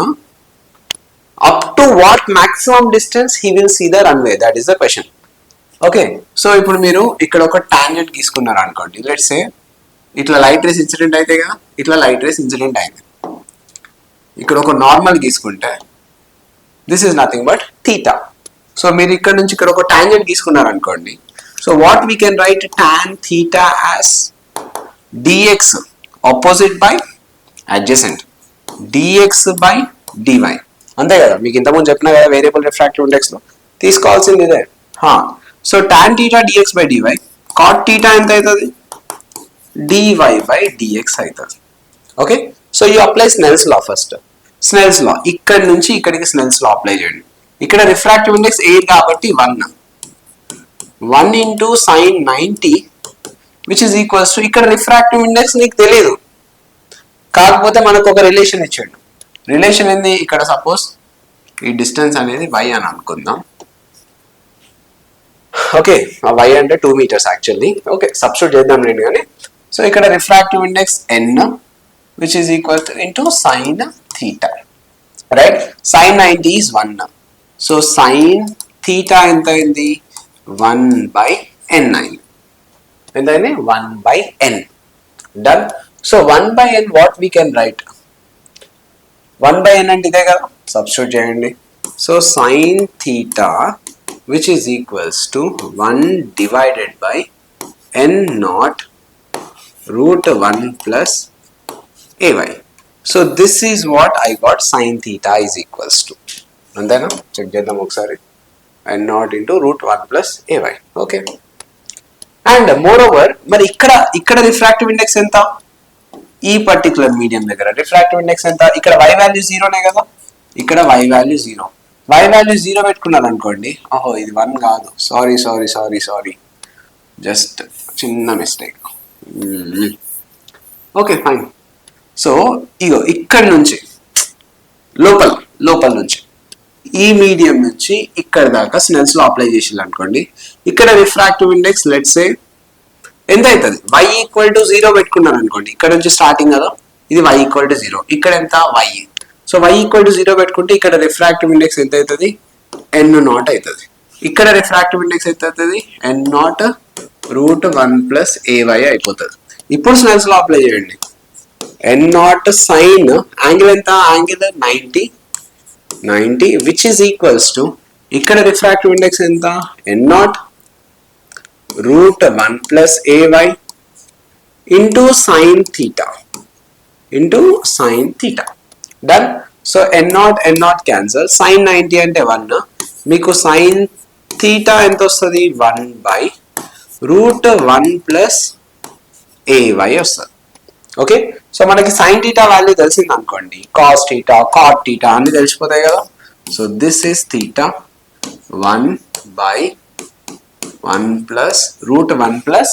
up to what maximum distance he will see the runway, that is the question. Okay, so ఇప్పుడు మీరు ఇక్కడ ఒక టాంజెంట్ గీసుకున్నారు అనుకోండి, లెట్స్ సే ఇట్లా లైట్ రేస్ ఇన్సిడెంట్ అయితే కదా, ఇట్లా లైట్ రేస్ ఇన్సిడెంట్ అయింది. ఇక్కడ ఒక నార్మల్ గీసుకుంటే this is nothing but theta. So మీరు ఇక్కడ నుంచి ఇక్కడ ఒక టాంజెంట్ గీసుకున్నారు అనుకోండి, so what we can write tan theta as dx opposite by adjacent, dx by dy. అంతే కదా, మీకు ఇంతకుముందు చెప్పినా కదా వేరియబుల్ రిఫ్రాక్టివ్ ఇండెక్స్ లో తీసుకోవాల్సింది ఇదే. So tan theta dx by dy, cot theta ఎంత అవుతుంది, dy బై dx అవుతుంది. Okay, so you apply Snell's law. First Snell's law ఇక్కడ నుంచి ఇక్కడికి స్నెల్స్ లా అప్లై చేయండి. ఇక్కడ రిఫ్రాక్టివ్ ఇండెక్స్ 8 కాబట్టి 1 into sin 90 which is equals to, ఇక్కడ రిఫ్రాక్టివ్ ఇండెక్స్ నీకు తెలియదు, కాకపోతే మనకు ఒక రిలేషన్ ఇచ్చాడు. రిలేషన్ ఏంది, ఇక్కడ సపోజ్ ఈ డిస్టెన్స్ అనేది y అని అనుకుందాం. ఓకే, y అంటే 2 meters యాక్చువల్లీ. ఓకే, సబ్స్టిట్యూట్ చేద్దాం లేండి కానీ. సో ఇక్కడ refractive index n which is equal to into sin theta, right? sin 90 is 1. So sin theta ఎంత అయింది, 1 by n అయింది. ఎంత అయింది, 1 by n. Done. So 1 by n what we can right, 1 by n అంటే ఇదే కదా, substitute చేయండి. So sin theta which is equals to 1 divided by n naught root 1 plus ay. So this is what I got, sin theta is equals to. అంతేనా, check చేద్దాం ఒకసారి, n naught into root 1 plus ay. Okay, and more over మరి ఇక్కడ refractive index ఎంత, ఈ particular medium దగ్గర refractive index ఎంత, ఇక్కడ y వాల్యూ 0నే కదా, ఇక్కడ y వాల్యూ 0. y వాల్యూ 0 పెట్టుకున్నారు అనుకోండి, ఓహో ఇది 1 కాదు, సారీ, జస్ట్ చిన్న మిస్టేక్. Okay fine. సో ఇగో ఇక్కడ నుంచి లోపల నుంచి ఈ మీడియం నుంచి ఇక్కడ దాకా స్నెల్స్ లో అప్లై చేసిల్లు అనుకోండి, ఇక్కడ రిఫ్రాక్టివ్ ఇండెక్స్ లెట్స్ సే ఎంత అవుతుంది, y ఈక్వల్ టు 0 పెట్టుకున్నాను అనుకోండి, ఇక్కడ నుంచి స్టార్టింగ్ కదా, ఇది y ఈక్వల్ టు 0, ఇక్కడ ఎంత y. So y equal to 0 పెట్టుకుంటే ఇక్కడ రిఫ్రాక్టివ్ ఇండెక్స్ ఎంత అవుతుంది, n0 అవుతుంది. ఇక్కడ రిఫ్రాక్టివ్ ఇండెక్స్ ఎంత అవుతుంది, n0 రూట్ 1 ప్లస్ ay అయిపోతుంది. ఇప్పుడు స్నెల్స్ లో అప్లై చేయండి, n0 sin యాంగిల్ ఎంత, angle 90 which is equals to, ఇక్కడ రిఫ్రాక్టివ్ ఇండెక్స్ ఎంత, n0 root 1 plus ay into sin theta done. So n naught cancel, sin 90 అంటే 1, మీకు sin theta ఎంత వస్తుంది 1 by root 1 plus ay వస్తుంది. ఓకే, సో మనకి sin theta value తెలిసింది అనుకోండి, cos theta cot theta అన్ని తెలిసిపోతాయి కదా. So this is theta 1 by 1 plus root 1 plus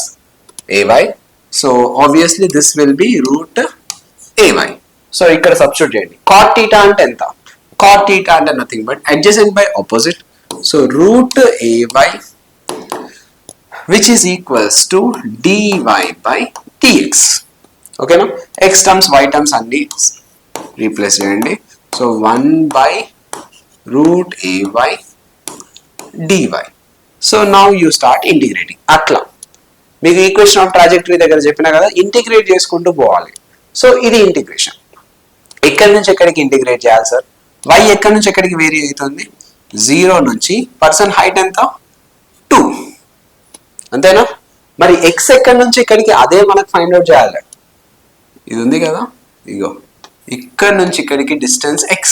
ay. So obviously this will be root ay. So ఇక్కడ సబ్స్టిట్యూట్ చేయండి. cot theta అంటే ఎంత? cot theta అంటే nothing but adjacent by opposite. So root ay which is equals to dy by dx. Okay no? X terms y terms అన్ని replace చేయండి. So 1 by root ay dy. So now you start integrating. అట్లా మీకు equation of trajectory దగ్గర చెప్పినా కదా, integrate చేసుకుంటూ పోవాలి. So ఇది ఇంటిగ్రేషన్. ఎక్కడి నుంచి ఎక్కడికి ఇంటిగ్రేట్ చేయాలి సార్? y ఎక్కడి నుంచి ఎక్కడికి వేరీ అవుతుంది? 0 నుంచి పర్సన్ హైట్ ఎంత 2, అంతేనా? మరి x ఎక్కడి నుంచి ఎక్కడికి, అదే మనకు ఫైండ్ అవుట్ చేయాలి. ఇది ఉంది కదా, ఇగో ఇక్కడ నుంచి ఇక్కడికి డిస్టెన్స్ x.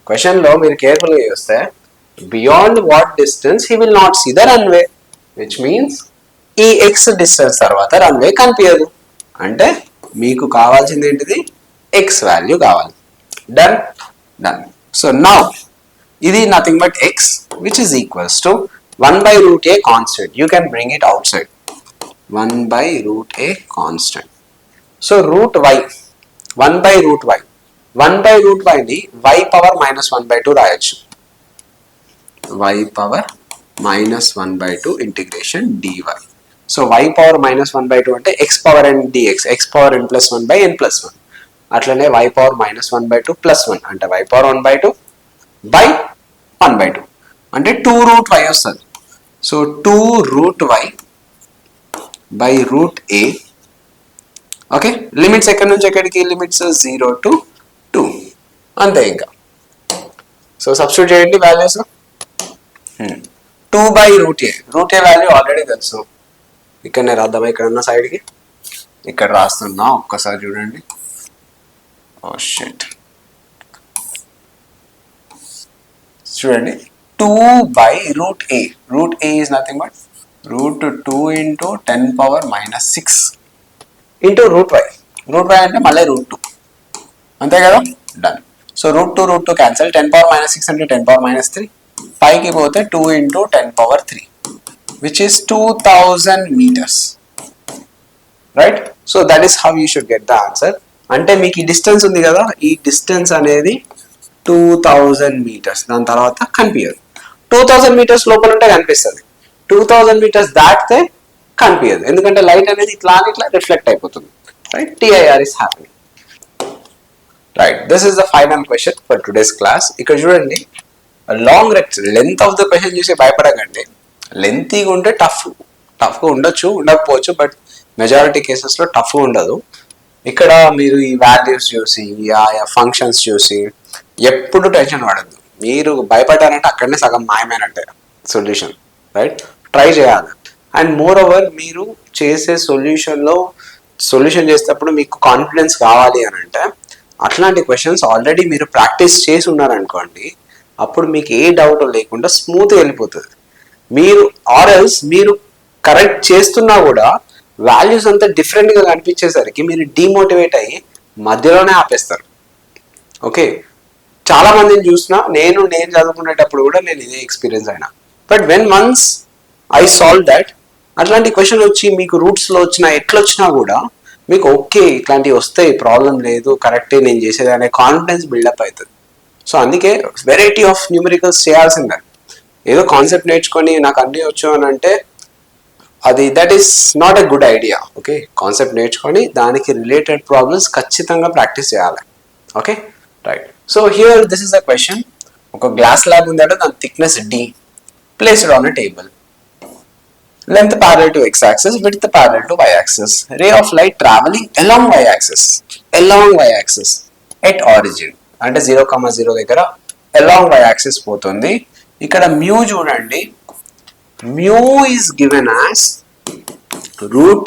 క్వశ్చన్ లో మీరు కేర్ఫుల్గా చూస్తే beyond what distance he will not see the runway, which means ఈ x డిస్టెన్స్ తర్వాత రన్వే కనిపించదు. అంటే మీకు కావాల్సింది ఏంటిది? x వాల్యూ కావాలి. Done done. సో నౌ ఇది nothing but x which is equals to 1 by root a constant. You can bring it outside. 1 by root a constant. So root y 1 by root y 1 by root y ని y power minus 1 by 2 రాయొచ్చు. y power minus 1 by 2 integration dy. So y power minus 1 by 2 అంటే x power n dx, x power n plus 1 by n plus 1. అట్లనే y power minus 1 by 2 plus 1 అంటే y power 1 by 2 by 1 by 2 అంటే 2 root y వస్తుంది. So 2 root y by root a. Okay, limits ఎక్కడి నుంచి ఎక్కడికి? Limits 0 to 2, అంతే ఇంకా. So substitute చేయండి values. 2 by root a, root a value already తెలుసు. ఇక్కడనే రాద్దామా? ఇక్కడ ఉన్న సైడ్కి ఇక్కడ రాస్తున్నా, ఒక్కసారి చూడండి. ఓ షిట్, చూడండి 2 by root a. root a is nothing but root 2 into 10 power minus 6 into root y. root y అంటే మళ్ళీ root 2, అంతే కదా. Done. So root 2 cancel, 10 power minus 6 అంటే 10 power minus 3, పైకి పోతే 2 into 10 power 3 which is 2000 meters. Right. So that is how you should get the answer. అంటే మీకు ఈ డిస్టెన్స్ ఉంది కదా, ఈ డిస్టెన్స్ అనేది 2000 meters. దాని తర్వాత కనిపించదు. 2000 meters లోపల ఉంటే కనిపిస్తుంది, 2000 meters దాటితే కనిపించదు. ఎందుకంటే లైట్ అనేది ఇట్లా రిఫ్లెక్ట్ అయిపోతుంది. Right, TIR is happening. Right, this is the final question for today's class. ఇక్కడ చూడండి, long length of the question చూసి భయపడకండి. లెంతీగా ఉంటే టఫ్గా ఉండొచ్చు, ఉండకపోవచ్చు, బట్ మెజారిటీ కేసెస్లో టఫ్గా ఉండదు. ఇక్కడ మీరు ఈ వాల్యూస్ చూసి, ఆ ఫంక్షన్స్ చూసి ఎప్పుడు టెన్షన్ పడద్దు. మీరు భయపడ్డారంటే అక్కడనే సగం మాయమైనట్టే సొల్యూషన్. రైట్, ట్రై చేయాలి. అండ్ మోర్ ఓవర్ మీరు చేసే సొల్యూషన్ చేసేటప్పుడు మీకు కాన్ఫిడెన్స్ కావాలి అని అంటే అట్లాంటి క్వశ్చన్స్ ఆల్రెడీ మీరు ప్రాక్టీస్ చేసి ఉన్నారనుకోండి, అప్పుడు మీకు ఏ డౌట్ లేకుండా స్మూత్గా వెళ్ళిపోతుంది. మీరు ఆర్ఎల్స్ మీరు కరెక్ట్ చేస్తున్నా కూడా వాల్యూస్ అంతా డిఫరెంట్గా కనిపించేసరికి మీరు డిమోటివేట్ అయ్యి మధ్యలోనే ఆపేస్తారు. ఓకే, చాలా మందిని చూసినా, నేను చదువుకునేటప్పుడు కూడా నేను ఇదే ఎక్స్పీరియన్స్ అయినా. But when once I solve that, అట్లాంటి క్వశ్చన్ వచ్చి మీకు రూట్స్లో వచ్చినా ఎట్లొచ్చినా కూడా మీకు ఓకే ఇట్లాంటివి వస్తాయి, ప్రాబ్లం లేదు, కరెక్టే నేను చేసేది అనే కాన్ఫిడెన్స్ బిల్డప్ అవుతుంది. సో అందుకే వెరైటీ ఆఫ్ న్యూమరికల్స్ చేయాల్సిందే. ఏదో కాన్సెప్ట్ నేర్చుకొని నాకు అన్నీ వచ్చు అని అంటే అది that is not a good idea. Okay, concept నేర్చుకొని దానికి రిలేటెడ్ ప్రాబ్లమ్స్ ఖచ్చితంగా ప్రాక్టీస్ చేయాలి. Okay, right. So here this is a question. ఒక గ్లాస్ ల్యాబ్ ఉందంటే దాని thickness D, placed on a table, length parallel to x-axis, width parallel to y-axis, ray of light traveling along y-axis at origin అంటే 0,0 దగ్గర along y-axis పోతుంది. ఇక్కడ mu చూడండి, mu is given as root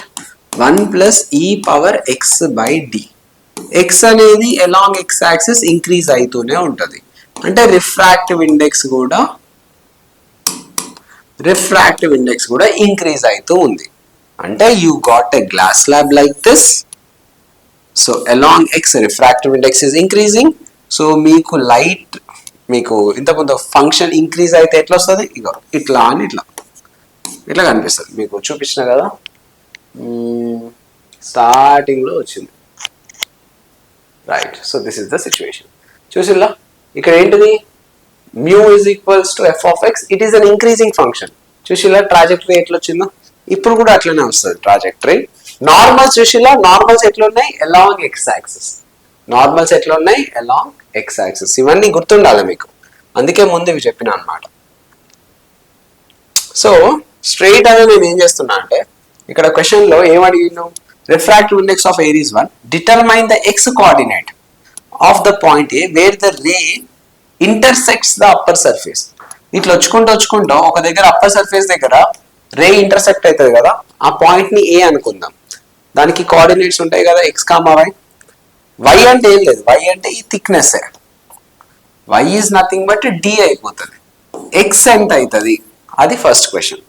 1 plus e power x by d. X అనేది along x axis increase అవుతూనే ఉంటుంది. అంటే refractive index కూడా ఇంక్రీజ్ అవుతూ ఉంది. అంటే you got a glass slab like this. So along X refractive index is increasing. So మీకు light మీకు ఇంతకుముందు ఫంక్షన్ ఇంక్రీజ్ అయితే ఎట్లా వస్తుంది, ఇగో ఇట్లా అని ఇట్లా కనిపిస్తుంది. మీకు చూపించిన కదా స్టార్టింగ్ లో వచ్చింది, right. So this is the situation. చూసిల్లా ఇక్కడ ఏంటిది, mu is equals to F of x. It is an increasing function. చూసిల్లా ట్రాజెక్టరీ ఎట్లా వచ్చిందో, ఇప్పుడు కూడా అట్లనే వస్తుంది ట్రాజెక్టరీ. నార్మల్స్ చూసిల్లా, నార్మల్స్ ఎట్లా ఉన్నాయి, అలాంగ్ ఎక్స్ యాక్సిస్. నార్మల్స్ ఎట్లా ఉన్నాయి, అలాంగ్ ఎక్స్ యాక్సిస్. ఇవన్నీ గుర్తుండాలి మీకు, అందుకే ముందు ఇవి చెప్పిన అనమాట. సో స్ట్రైట్ అదే నేను ఏం చేస్తున్నా అంటే, ఇక్కడ క్వశ్చన్ లో ఏమడిగిను, refractive index of air is 1, determine the x coordinate of the point A where the ray intersects the upper surface. ఇట్లా వచ్చుకుంటూ ఒక దగ్గర అప్పర్ సర్ఫేస్ దగ్గర రే ఇంటర్సెక్ట్ అవుతుంది కదా, ఆ పాయింట్ ని ఏ అనుకుందాం. దానికి కోఆర్డినేట్స్ ఉంటాయి కదా, ఎక్స్ కామా వై. వై అంటే ఏం లేదు, వై అంటే ఈ thickness. Why is nothing but D అయిపోతుంది. ఎక్స్ ఎంత అవుతుంది, అది first question,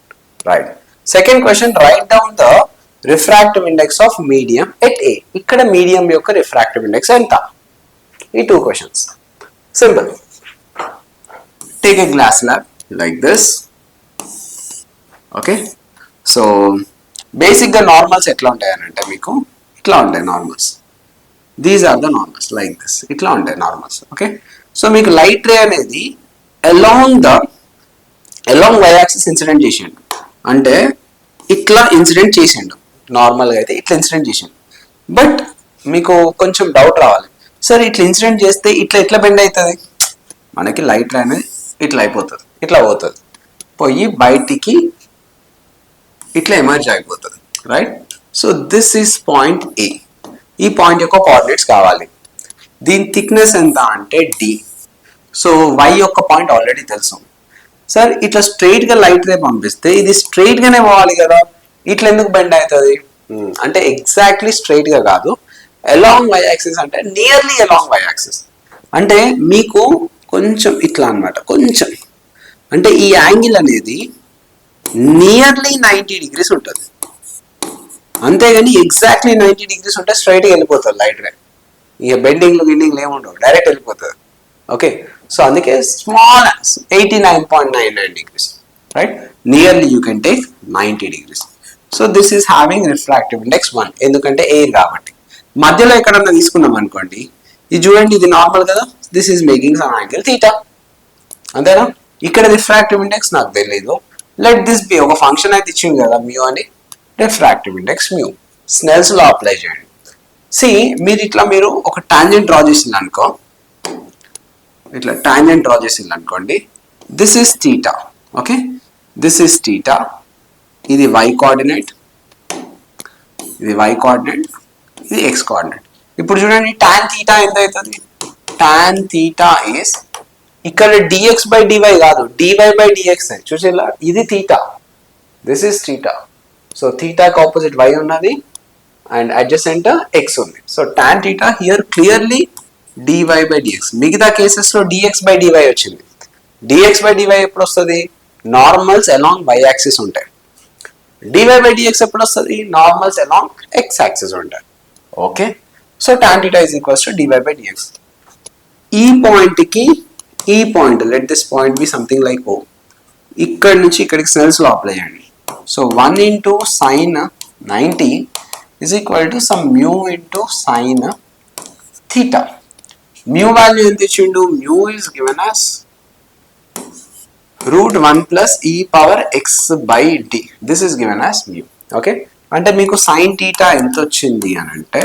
right. Second question, right down the refractive index of medium at A. ఇక్కడ మీడియం యొక్క రిఫ్రాక్టివ్ ఇండెక్స్ ఎంత. ఈ 2 questions simple. Take a glass slab like this. Okay, so basic గా normals ఎట్లా ఉంటాయి అని అంటే, మీకు ఇట్లా ఉంటాయి normals. These are the normals like this, ఇట్లా ఉంటాయి నార్మల్స్. ఓకే, సో మీకు లైట్ రే అనేది అలాంగ్ వై యాక్సిస్ ఇన్సిడెంట్ చేసిండు, అంటే ఇట్లా ఇన్సిడెంట్ చేసిండు. నార్మల్గా అయితే ఇట్లా ఇన్సిడెంట్ చేసిండు. బట్ మీకు కొంచెం డౌట్ రావాలి, సార్ ఇట్లా ఇన్సిడెంట్ చేస్తే ఎట్లా బెండ్ అవుతుంది. మనకి లైట్ రే అనేది ఇట్లా అయిపోతుంది, ఇట్లా పోతుంది, పోయి బయటికి ఇట్లా ఎమర్జ్ అయిపోతుంది, right. So this is point A. ఈ పాయింట్ యొక్క కోఆర్డినేట్స్ కావాలి. దీని థిక్నెస్ ఎంత అంటే డి. సో వై యొక్క పాయింట్ ఆల్రెడీ తెలుసు. సార్ ఇట్లా స్ట్రైట్ గా లైట్ రే పంపిస్తే ఇది స్ట్రైట్ గానే పోవాలి కదా, ఇట్లా ఎందుకు బెండ్ అవుతుంది అంటే ఎగ్జాక్ట్లీ స్ట్రైట్ గా కాదు, అలాంగ్ వై యాక్సిస్ అంటే నియర్లీ అలాంగ్ వై యాక్సిస్. అంటే మీకు కొంచెం ఇట్లా అన్నమాట, కొంచెం అంటే ఈ యాంగిల్ అనేది నియర్లీ 90 degrees ఉంటుంది. అంతేగాని ఎగ్జాక్ట్లీ 90 degrees ఉంటే స్ట్రైట్ గా వెళ్ళిపోతుంది లైట్ రే. ఇక బెండింగ్లు ఏముండవు, డైరెక్ట్ వెళ్ళిపోతుంది. ఓకే, సో అందుకే small 89.99 degrees, right. Nearly you can take 90 degrees. So this is having refractive index 1, ఎందుకంటే ఎయిర్ కాబట్టి. మధ్యలో ఎక్కడన్నా తీసుకున్నాం అనుకోండి, ఇది చూడండి, ఇది నార్మల్ కదా, this is making some angle theta, అంతేనా. ఇక్కడ రిఫ్రాక్టివ్ ఇండెక్స్ నాకు తెలియదు, లెట్ దిస్ బి ఒక ఫంక్షన్ అయితే ఇచ్చింది కదా మ్యూ అని, refractive index mu. Snell's law apply చేయండి. మీరు ఒక టాంజెంట్ డ్రా చేసింది అనుకో, ఇట్లా టాంజెంట్ డ్రా చేసింది అనుకోండి, this is theta. Okay, this is theta, ఇది వై కోఆర్డినేట్, ఇది వై కోఆర్డినేట్, ఇది ఎక్స్ కోఆర్డినేట్. ఇప్పుడు చూడండి టాన్ థీటా ఎంత అవుతుంది, టాన్ థీటా ఇస్ ఇక్కడ dx బై dy కాదు, dy బై dx. చూసేలా ఇది theta, this is theta. So థీటాకి ఆపోజిట్ y ఉన్నది అండ్ అడ్జసెంట్ x ఉంది. So tan theta here clearly dy by dx. మిగతా కేసెస్ లో dx బై dy వచ్చింది. dx బై dy ఎప్పుడు వస్తుంది, నార్మల్స్ అలాంగ్ y యాక్సిస్ ఉంటాయి. dy బై dx ఎప్పుడు వస్తుంది, నార్మల్స్ అలాంగ్ x యాక్సిస్ ఉంటాయి. Okay, so tan theta is equals to dy by dx. ఈ పాయింట్ కి ఈ point, let this point B something like O. ఇక్కడ నుంచి ఇక్కడికి స్నెల్స్ లా అప్లై చేయండి. So 1 into sin 90 is equal to some mu into sin theta. Mu value ఎంత ఇచ్చిండు, mu is given as root 1 plus e power x by d. This is given as mu. Okay, అంటే మీకు sin theta ఎంత వచ్చింది అని అంటే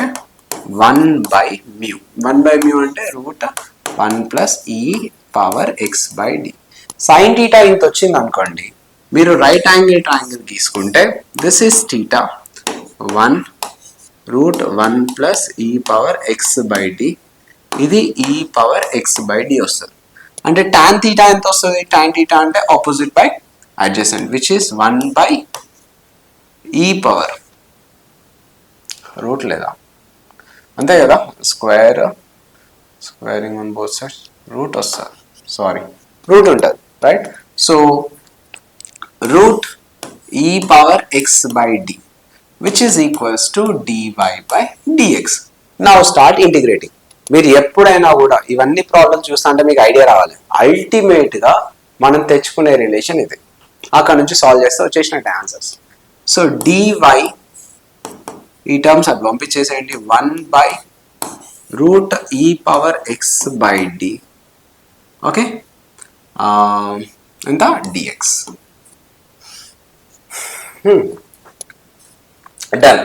1 by mu. 1 by mu అంటే root 1 plus e power x by d. sin theta ఇంత వచ్చింది అనుకోండి, మీరు రైట్ యాంగిల్ ట్రయాంగిల్ తీసుకుంటే this is theta 1 root 1 plus e power x by d, ఇది e power x by d వస్తుంది. అంటే tan theta ఎంత వస్తుంది, tan theta అంటే opposite by adjacent, which is 1 by e power root లేదా, అంతే కదా, squaring on both sides root వస్తుంది, సారీ రూట్ ఉంటుంది, right. So root e power x by d which is equals to dy by dx. Now start integrating. మీరు ఎప్పుడైనా కూడా ఇవన్నీ problems చూస్తా అంటే మీకు ఐడియా రావాలి, అల్టిమేట్ గా మనం తెచ్చుకునే రిలేషన్ ఇది, అక్కడ నుంచి సాల్వ్ చేస్తే వచ్చేసినట్టు ఆన్సర్స్. సో dy ఈ టర్మ్స్ అది పంపించేసేయండి, 1 by root e power x by d, okay, ఎంత dx. డన్.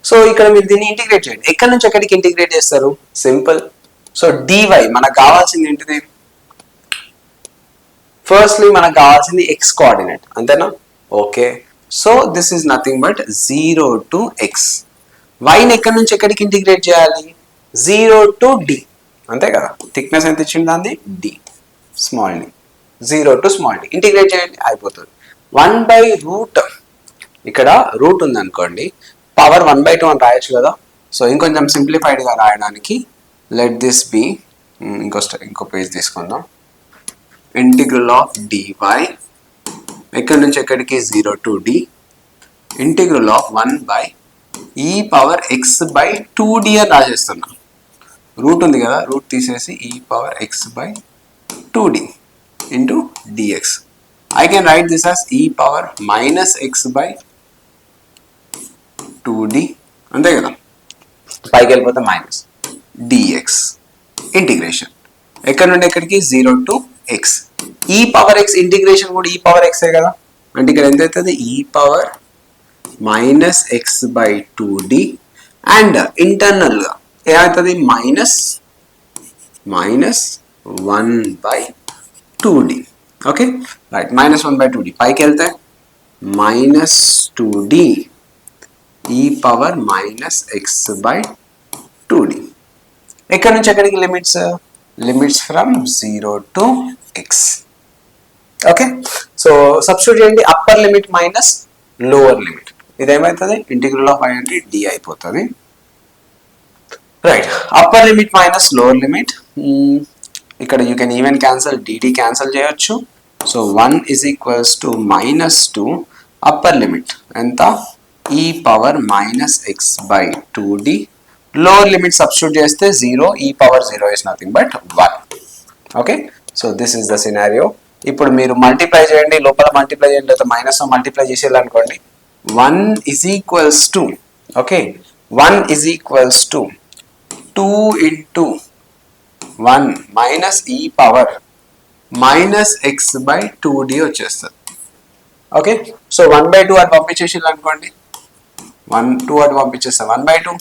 సో ఇక్కడ మీరు దీన్ని ఇంటిగ్రేట్ చేయండి. ఎక్కడి నుంచి ఎక్కడికి ఇంటిగ్రేట్ చేస్తారు, సింపుల్. సో dy మనకు కావాల్సింది ఏంటిది, ఫస్ట్లీ మనకు కావాల్సింది x కోఆర్డినేట్, అంతేనా, okay. So this is nothing but 0 to x. yని ఎక్కడి నుంచి ఎక్కడికి ఇంటిగ్రేట్ చేయాలి, 0 to d, అంతే కదా. థిక్నెస్ ఎంత ఇచ్చింది దాన్ని, d, small d, 0 to small d, integrate చేయండి అయిపోతుంది. 1 by రూట్, ఇక్కడ రూట్ ఉంది అనుకోండి, పవర్ 1/2 అని రాయొచ్చు కదా. సో ఇంకొంచెం సింప్లిఫైడ్ గా రాయడానికి లెట్ దిస్ బి, ఇంకో పేజ్ తీసుకుందాం, ఇంటిగ్రల్ ఆఫ్ dy ఎక్కడి నుంచి ఎక్కడికి 0 to d, integral of 1 by e power x by 2d అని రాసేస్తున్నా. రూట్ ఉంది కదా, రూట్ తీసేసి e power x by 2d into dx. I can write this as e power minus x by 2d, అంతే కదా, పైకి వెళ్ళిపోతే మైనస్ dx ఇంటిగ్రేషన్ ఎక్కడి నుండి ఎక్కడికి 0 to x. e power x integration కూడా e power x కదా, అంటే ఇక్కడ ఎంత అవుతుంది, e power minus x by 2d, and internal గా ఏమవుతుంది, minus 1 by 2d, okay, right, minus 1 by 2d, పైకి వెళ్తే minus 2d e power minus x by 2d. ఎక్కడి నుంచి ఎక్కడికి limits from 0 to x, okay. So substitute చేయండి, upper limit minus lower limit, ఇదేమవుతుంది, integral of y అంటే d అయిపోతుంది, right. Upper limit minus lower limit, ఇక్కడ you can even cancel, dd cancel చేయొచ్చు. So 1 is equals to -2 upper limit ఎంత, e power minus x by 2d, lower limit substitute చేస్తే 0, e power 0 is nothing but 1, okay. So this is the scenario. ఇప్పుడు మీరు multiply చేయండి, లోపల multiply చేయండి, లేదా minus multiply చేసేయాలనుకోండి, 1 is equals to, okay, 1 is equals to 2 into 1 minus e power minus x by 2d వచ్చేస్తుంది, okay. So 1/2 అని పంపించేసి అనుకోండి, 2 అని పంపించేస్తే 1/2,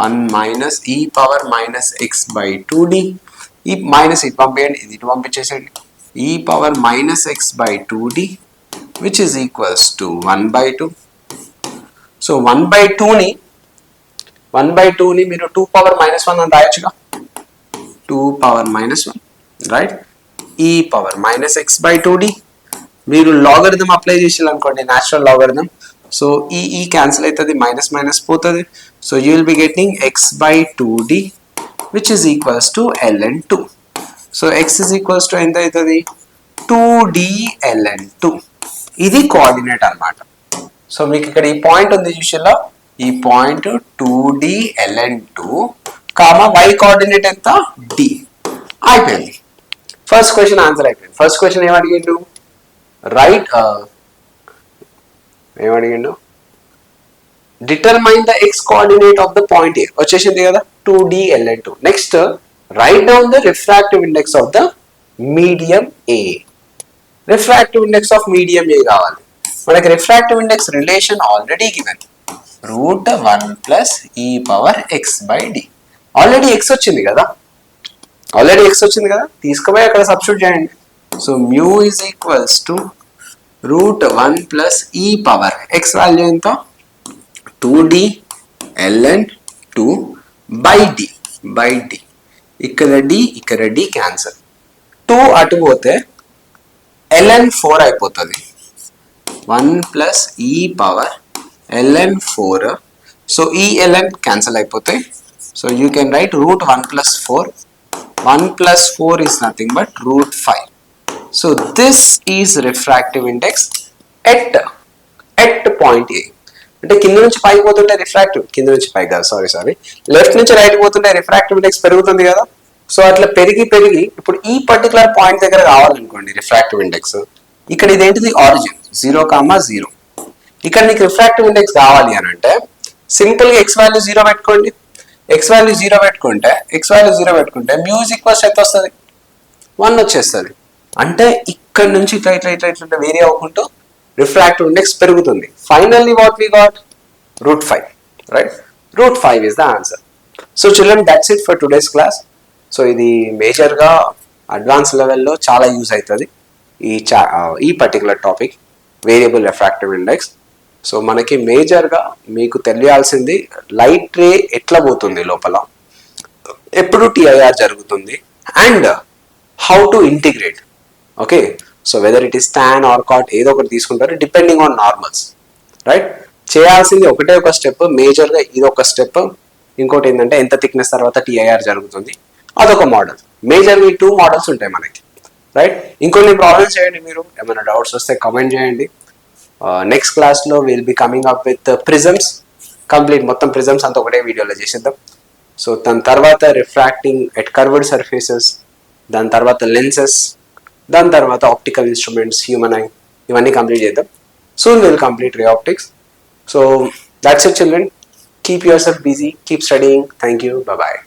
1 minus e power minus x by 2d, ఈ మైనస్ ఇటు పంపించండి, ఇది ఇటు పంపించేసేయండి, e power minus x by 2d which is equals to 1/2. So 1/2ని మీరు 2 పవర్ మైనస్ 1 అని రాయొచ్చుగా, 2 power minus 1, right, e power minus x by 2d. మీరు లాగరిథం అప్లై చేసేయాలనుకోండి, న్యాచురల్ లాగరిథం, సో ఈ క్యాన్సిల్ అవుతుంది, మైనస్ మైనస్ పోతుంది. So you will be getting x by 2d which is equals to ln2. So x is equals to ఎంత అవుతుంది, 2d ln2. ఇది coordinate అన్నమాట. So మీకు ఇక్కడ ఈ పాయింట్ ఉంది చూసిలా, ఈ point 2d ln2 comma y coordinate ఎంత, d, అయిపోయింది. ఫస్ట్ క్వశ్చన్ ఆన్సర్ అయిపోయింది. ఫస్ట్ క్వశ్చన్ ఏమడిగిండు, రైట్, ఏమడిగిండు, determine the x coordinate of the point A, వచ్చేసింది కదా, 2d ln2. Next write down the refractive index of the medium A. Refractive index of medium A కావాలి మనకి. Refractive index relation already given, √1 plus e power x by d. Already x వచ్చింది కదా, తీసుకుపోయి అక్కడ substitute చేయండి. So mu is equals to √1 plus e power x value ఎంత, 2d ln2 by d, ఇక్కడ d cancel, 2 అటు పోతే ln4 అయిపోతుంది, 1 plus e power ln 4. So e ln cancel అయిపోతాయి. So you can write root 1 plus 4. 1 plus 4 is nothing but root 5. So this is refractive index at point A. అంటే కింద నుంచి పైకి పోతుంటే రిఫ్రాక్టివ్, కింద నుంచి పైకి కాదు, సారీ లెఫ్ట్ నుంచి రైట్ పోతుంటే రిఫ్రాక్టివ్ ఇండెక్స్ పెరుగుతుంది కదా. సో అట్లా పెరిగి ఇప్పుడు ఈ పర్టికులర్ పాయింట్ దగ్గర కావాలనుకోండి రిఫ్రాక్టివ్ ఇండెక్స్, ఇక్కడ ఇదేంటిది ఆరిజిన్ 0,0. ఇక్కడ నీకు రిఫ్రాక్టివ్ ఇండెక్స్ కావాలి అని అంటే సింపుల్ గా ఎక్స్ వాల్యూ 0 పెట్టుకోండి. ఎక్స్ వాల్యూ 0 పెట్టుకుంటే మ్యూజ్ ఈక్వల్స్ ఎంత వస్తుంది, 1 వచ్చేస్తుంది. అంటే ఇక్కడ నుంచి ఇట్లా వేరీ అవ్వకుంటూ రిఫ్రాక్టివ్ ఇండెక్స్ పెరుగుతుంది. Finally what we got root 5, right? root 5 is the answer. So children, that's it for today's class. So ఇది మేజర్గా అడ్వాన్స్ లెవెల్లో చాలా యూజ్ అవుతుంది ఈ particular topic, variable refractive index. So మనకి మేజర్గా మీకు తెలియాల్సింది లైట్ రే ఎట్లా పోతుంది లోపల, ఎప్పుడు టిఐఆర్ జరుగుతుంది, and how to integrate. Okay, so whether it is tan or cot ఏదో ఒకటి తీసుకుంటారు డిపెండింగ్ ఆన్ నార్మల్స్, రైట్? చేయాల్సింది ఒకటే ఒక స్టెప్, మేజర్గా ఇది ఒక స్టెప్. ఇంకోటి ఏంటంటే ఎంత థిక్నెస్ తర్వాత టిఐఆర్ జరుగుతుంది, అదొక మోడల్. మేజర్గా 2 మోడల్స్ ఉంటాయి మనకి, రైట్? ఇంకొన్ని ప్రాబ్లమ్స్ చేయండి, మీరు ఏమైనా డౌట్స్ వస్తే కమెంట్ చేయండి. నెక్స్ట్ క్లాస్లో will be coming up with prisms, complete మొత్తం ప్రిజమ్స్ అంతా ఒకటే వీడియోలో చేసేద్దాం. సో దాని తర్వాత రిఫ్రాక్టింగ్ ఎట్ కర్వ్డ్ సర్ఫేసెస్, దాని తర్వాత లెన్సెస్, దాని తర్వాత ఆప్టికల్ ఇన్స్ట్రుమెంట్స్, హ్యూమన్ ఐ, ఇవన్నీ కంప్లీట్ చేద్దాం. Soon will complete ray optics. So that's it children, keep yourself busy, keep studying. Thank you, bye bye.